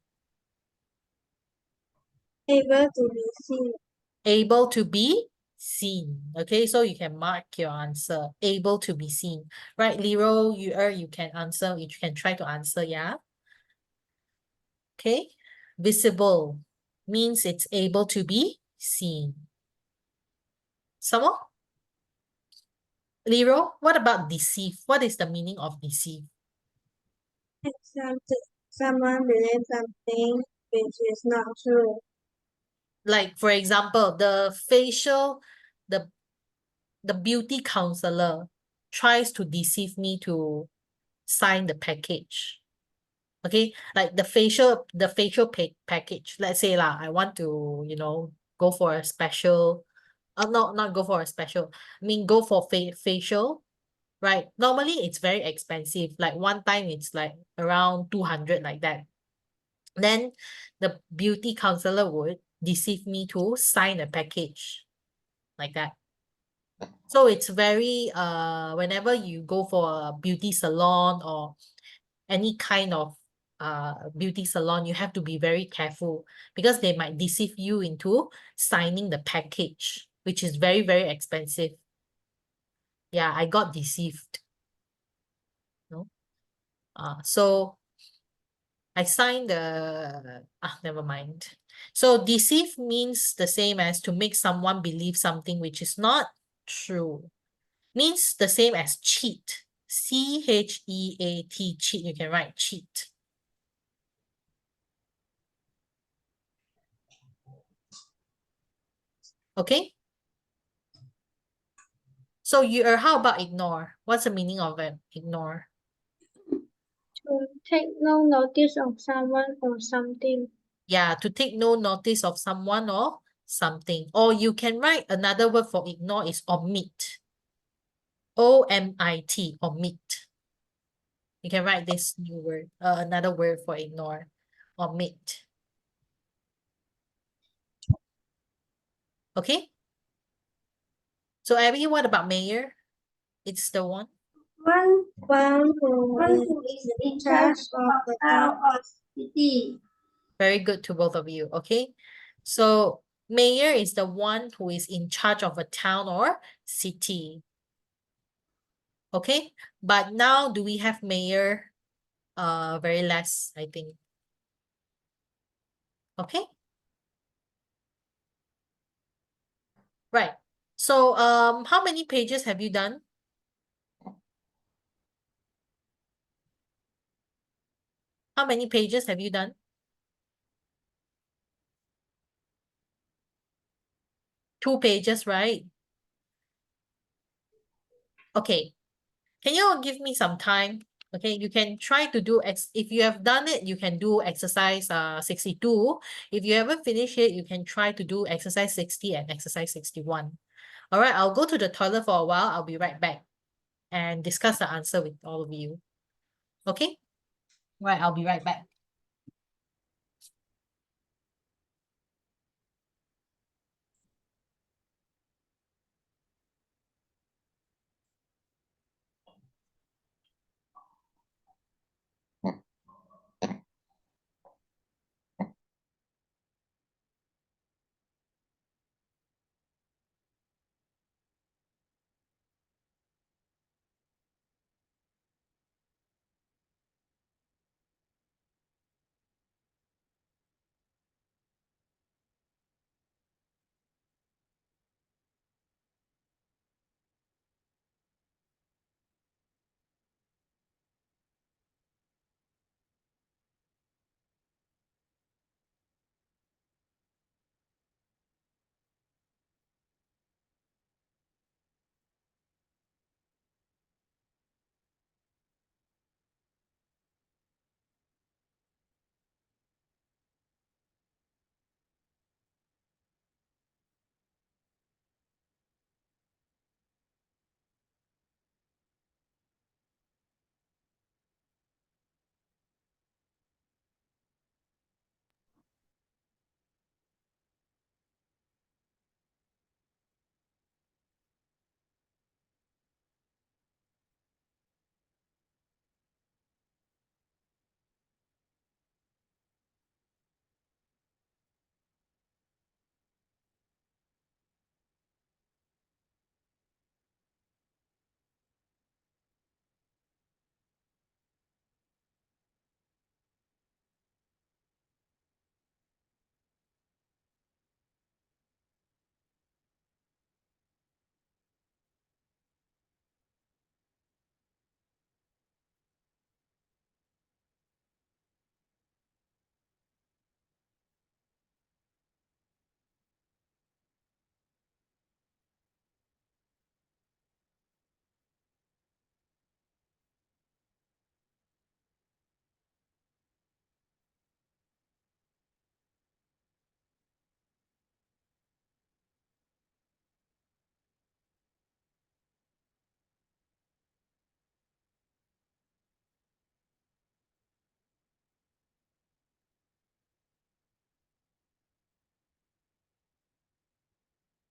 Speaker 2: Able to be seen.
Speaker 1: Able to be seen. Okay, so you can mark your answer. Able to be seen. Right, Lero, you can answer. You can try to answer, yeah? Okay. Visible means it's able to be seen. Some more? Lero, what about deceive? What is the meaning of deceive?
Speaker 2: Someone believes something which is not true.
Speaker 1: Like, for example, the beauty counselor tries to deceive me to sign the package. Okay, like the facial package. Let's say I want to, go for a special, not go for a special. I mean, go for facial, right? Normally it's very expensive. Like one time it's like around 200 like that. Then the beauty counselor would deceive me to sign a package like that. So it's very whenever you go for a beauty salon or any kind of beauty salon, you have to be very careful because they might deceive you into signing the package, which is very, very expensive. Yeah, I got deceived. No? So I signed never mind. So deceive means the same as to make someone believe something which is not true. Means the same as cheat. C-H-E-A-T, cheat. You can write cheat. Okay? So how about ignore? What's the meaning of it? Ignore.
Speaker 3: To take no notice of someone or something.
Speaker 1: Yeah, to take no notice of someone or something. Or you can write another word for ignore is omit. O-M-I-T, omit. You can write this new word, another word for ignore, omit. Okay? So Abby, what about mayor? It's the one.
Speaker 2: One who is in charge of the town or city.
Speaker 1: Very good to both of you, okay? So mayor is the one who is in charge of a town or city. Okay? But now do we have mayor? Very less, I think. Okay? Right. So how many pages have you done? How many pages have you done? 2 pages, right? Okay. Can you all give me some time? Okay, you can try to do if you have done it, you can do exercise 62. If you haven't finished it, you can try to do exercise 60 and exercise 61. All right, I'll go to the toilet for a while. I'll be right back and discuss the answer with all of you. Okay? Right, I'll be right back.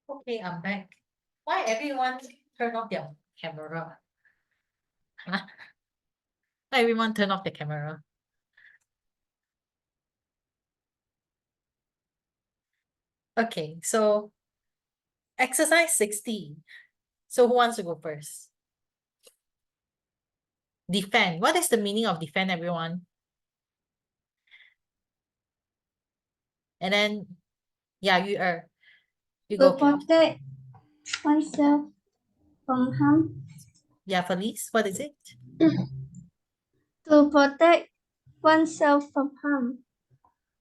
Speaker 1: Okay, I'm back. Why everyone turn off their camera? Huh? Why everyone turn off the camera? Okay, so exercise 60. So who wants to go first? Defend. What is the meaning of defend, everyone? And then, yeah, you go.
Speaker 2: To protect oneself from harm.
Speaker 1: Yeah, Felice, what is it?
Speaker 2: To protect oneself from harm.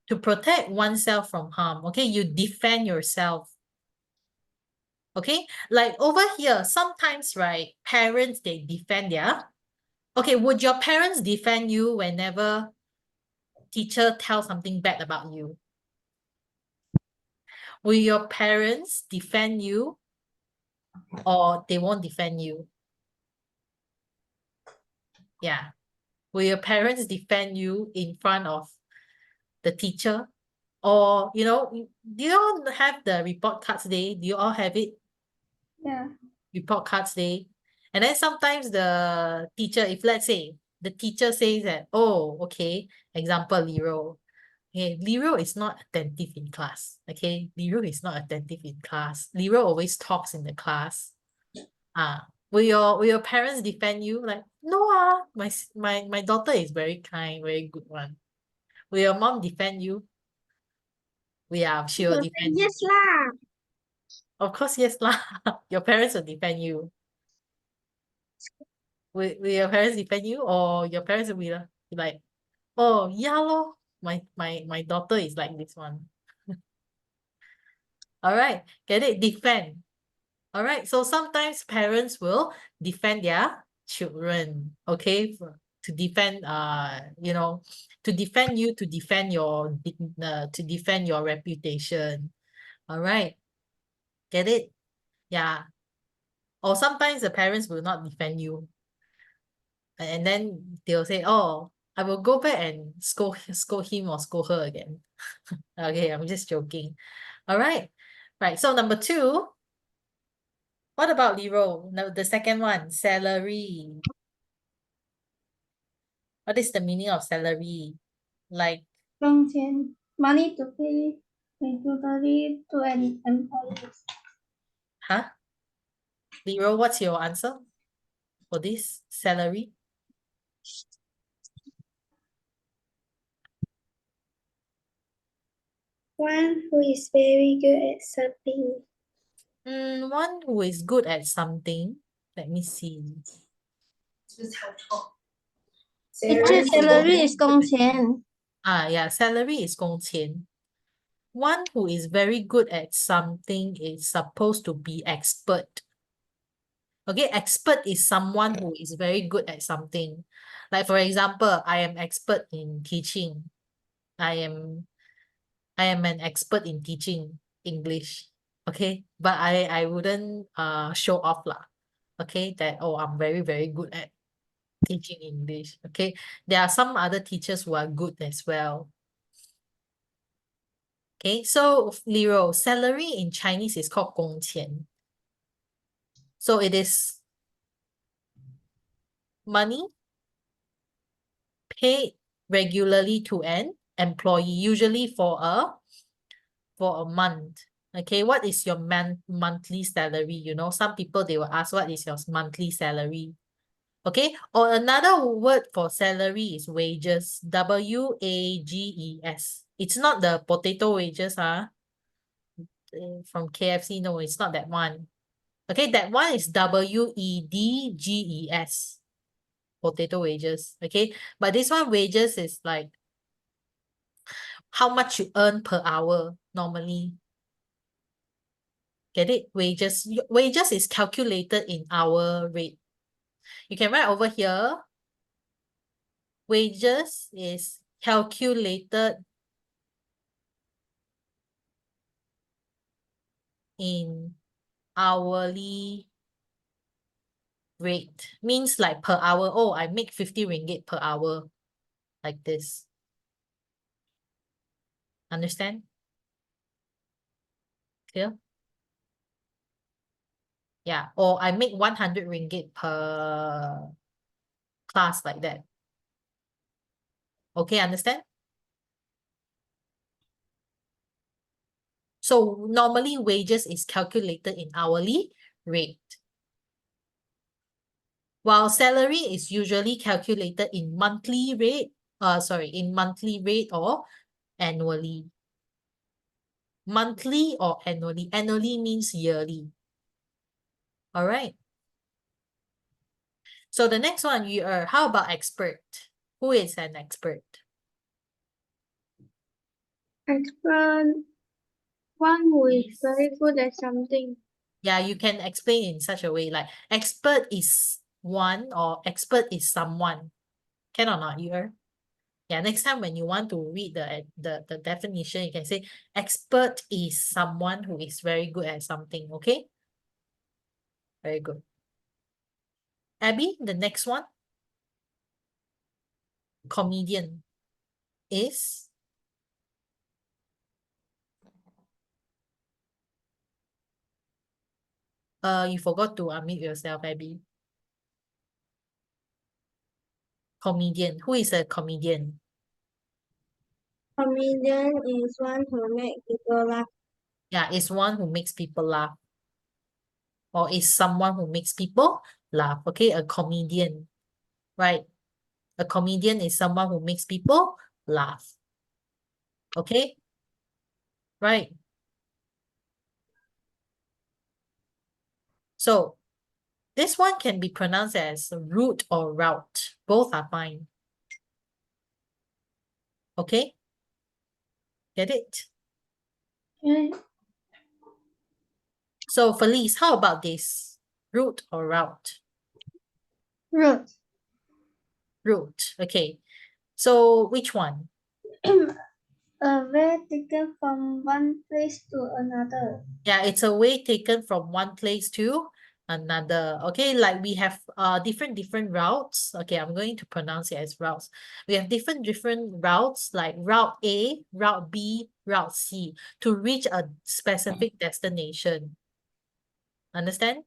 Speaker 1: To protect oneself from harm. Okay, you defend yourself. Okay, like over here, sometimes, right, parents, they defend their. Okay, would your parents defend you whenever teacher tells something bad about you? Will your parents defend you or they won't defend you? Yeah. Will your parents defend you in front of the teacher? Or, do you all have the report cards day? Do you all have it?
Speaker 2: Yeah.
Speaker 1: Report cards day. And then sometimes the teacher, if let's say the teacher says that, oh, okay, example, Lero. Okay, Lero is not attentive in class. Okay, Lero is not attentive in class. Lero always talks in the class. Will your parents defend you? Like, no, my daughter is very kind, very good one. Will your mom defend you? She will defend you.
Speaker 2: Yes lah.
Speaker 1: Of course, yes lah. Your parents will defend you. Will your parents defend you, or your parents will be like, oh yeah lor, my daughter is like this one. All right, get it? Defend. All right, so sometimes parents will defend their children, okay, to defend to defend you, to defend your reputation. All right, get it? Yeah. Or sometimes the parents will not defend you. And then they'll say, oh, I will go back and scold him or scold her again. Okay, I'm just joking. All right. Right. So number 2. What about Lero? No, the second one, salary. What is the meaning of salary? Like,
Speaker 2: 工钱 money to pay regularly to an employee.
Speaker 1: huh? Lero, what's your answer for this salary?
Speaker 3: One who is very good at something.
Speaker 1: One who is good at something. Let me see.
Speaker 2: Teacher salary is 工钱.
Speaker 1: Yeah, salary is 工钱. One who is very good at something is supposed to be expert. Okay, expert is someone who is very good at something. Like for example, I am expert in teaching. I am an expert in teaching English. Okay, but I wouldn't show off lah. Okay, that I'm very, very good at teaching English. Okay, there are some other teachers who are good as well. Okay, so Lero, salary in Chinese is called 工钱. So it is money paid regularly to an employee, usually for a month. Okay, what is your monthly salary? Some people, they will ask, what is your monthly salary? Okay, or another word for salary is wages, WAGES. It's not the potato wages, from KFC. No, it's not that one. Okay, that one is WEDGES, potato wages. Okay, but this one wages is like how much you earn per hour normally. Get it? Wages. Wages is calculated in hour rate. You can write over here. Wages is calculated in hourly rate. Means like per hour. Oh, I make 50 ringgit per hour. Like this. Understand? Clear? Yeah. Or I make 100 ringgit per class, like that. Okay, understand? So normally wages is calculated in hourly rate, while salary is usually calculated in monthly rate, or annually. Monthly or annually. Annually means yearly. All right. So the next one, how about expert? Who is an expert?
Speaker 3: Expert, one who is
Speaker 1: Yes.
Speaker 3: very good at something.
Speaker 1: Yeah, you can explain in such a way, like expert is one or expert is someone. Can or not, Yeah, next time when you want to read the definition, you can say expert is someone who is very good at something, okay? Very good. Abby, the next one. Comedian is you forgot to unmute yourself, Abby. Comedian. Who is a comedian?
Speaker 2: Comedian is one who make people laugh.
Speaker 1: Yeah, is one who makes people laugh. Or is someone who makes people laugh. Okay, a comedian. Right. A comedian is someone who makes people laugh. Okay? Right. So this one can be pronounced as route or route. Both are fine. Okay? Get it?
Speaker 3: Okay.
Speaker 1: So Felice, how about this? Route or route?
Speaker 3: Route.
Speaker 1: Route. Okay. So which one?
Speaker 3: A way taken from one place to another.
Speaker 1: Yeah, it's a way taken from one place to another. Okay, like we have different routes. Okay, I'm going to pronounce it as routes. We have different routes like route A, route B, route C to reach a specific destination. Understand?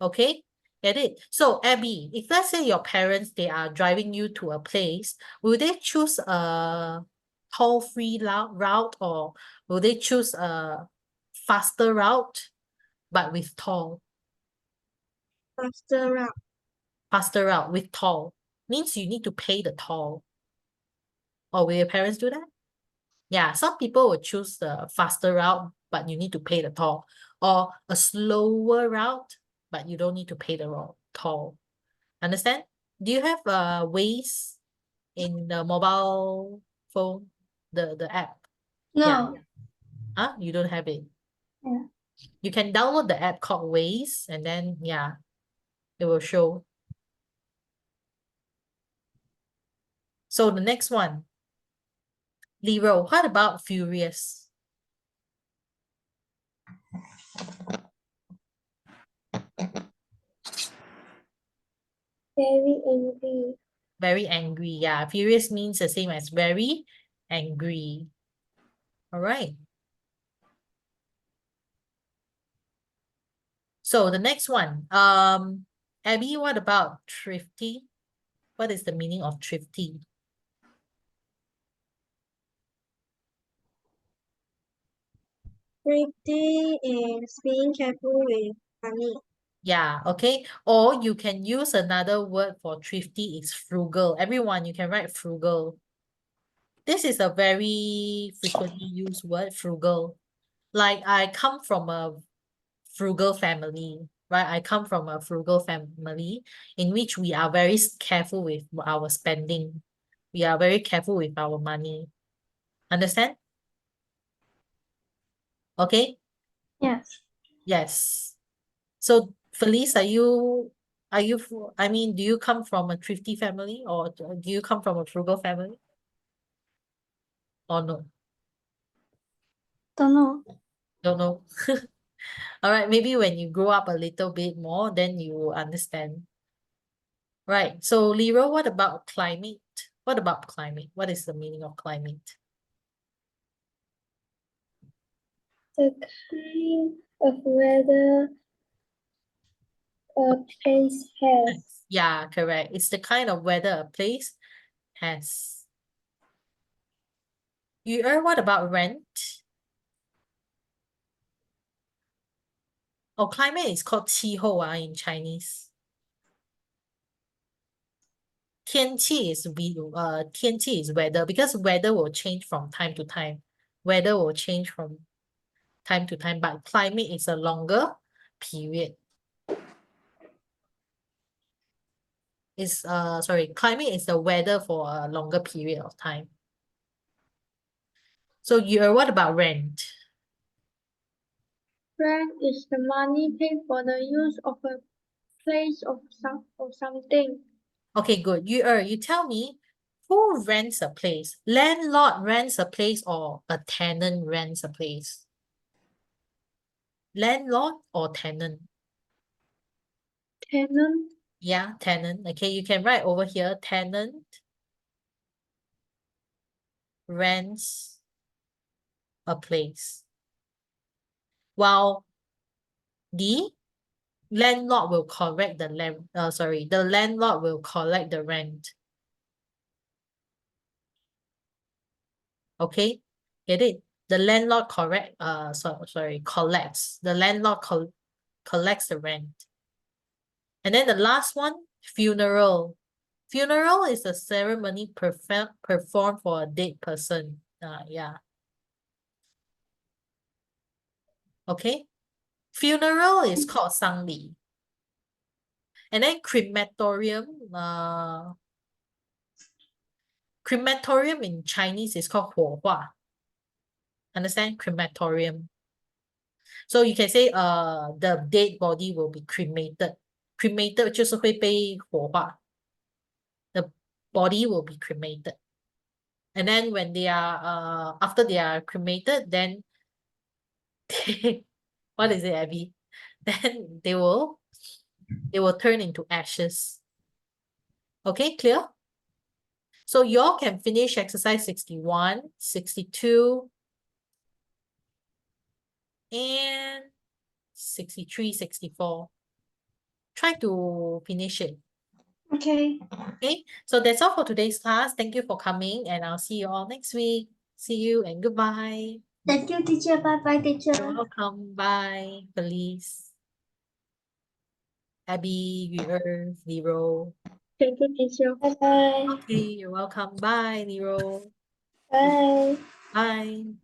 Speaker 1: Okay, get it? So Abby, if let's say your parents they are driving you to a place, will they choose a toll-free route or will they choose a faster route but with toll?
Speaker 2: Faster route.
Speaker 1: Faster route with toll means you need to pay the toll. Or will your parents do that? Yeah, some people will choose the faster route, but you need to pay the toll. Or a slower route, but you don't need to pay the toll. Understand? Do you have Waze in the mobile phone? The app? Yeah.
Speaker 3: No.
Speaker 1: Huh? You don't have it?
Speaker 3: Yeah.
Speaker 1: You can download the app called Waze and then yeah, it will show. So the next one. Lero, what about furious?
Speaker 3: Very angry.
Speaker 1: Very angry. Yeah, furious means the same as very angry. All right. So the next one. Abby, what about thrifty? What is the meaning of thrifty?
Speaker 2: Thrifty is being careful with money.
Speaker 1: Yeah, okay. Or you can use another word for thrifty is frugal. Everyone, you can write frugal. This is a very frequently used word, frugal. Like I come from a frugal family, right? I come from a frugal family in which we are very careful with our spending. We are very careful with our money. Understand? Okay?
Speaker 3: Yes.
Speaker 1: Yes. So Felice, I mean, do you come from a thrifty family or do you come from a frugal family? Or no?
Speaker 3: Don't know.
Speaker 1: Don't know. All right, maybe when you grow up a little bit more, then you will understand. Right. So Lero, what about climate? What about climate? What is the meaning of climate?
Speaker 3: The kind of weather a place has.
Speaker 1: Yeah, correct. It's the kind of weather a place has. What about rent? Oh, climate is called 气候 in Chinese. 天气 is天气 is weather because weather will change from time to time. Weather will change from time to time, but climate is a longer period. Climate is the weather for a longer period of time. So what about rent?
Speaker 3: Rent is the money paid for the use of a place of something.
Speaker 1: Okay, good. You tell me Who rents a place? Landlord rents a place or a tenant rents a place? Landlord or tenant?
Speaker 3: Tenant.
Speaker 1: Yeah, tenant. Okay, you can write over here, tenant rents a place. While the landlord will collect the the landlord will collect the rent. Okay, get it? The landlord collects. The landlord collects the rent. And then the last one, funeral. Funeral is a ceremony performed for a dead person. Yeah. Okay. Funeral is called 丧礼. And then crematorium, crematorium in Chinese is called 火化. Understand? Crematorium. So you can say the dead body will be cremated. Cremated 就是会被火化. The body will be cremated. And then when they are after they are cremated, then what is it, Abby? Then they will turn into ashes. Okay, clear? So y'all can finish exercise 61, 62, and 63, 64. Try to finish it.
Speaker 4: Okay.
Speaker 1: Okay, so that's all for today's class. Thank you for coming, and I'll see you all next week. See you and goodbye.
Speaker 4: Thank you, teacher. Bye bye, teacher.
Speaker 1: You're welcome. Bye, Felice, Abby, Yuer, Nero.
Speaker 3: Thank you, teacher.
Speaker 2: Bye bye.
Speaker 1: Okay, you're welcome. Bye, Nero.
Speaker 2: Bye.
Speaker 1: Bye.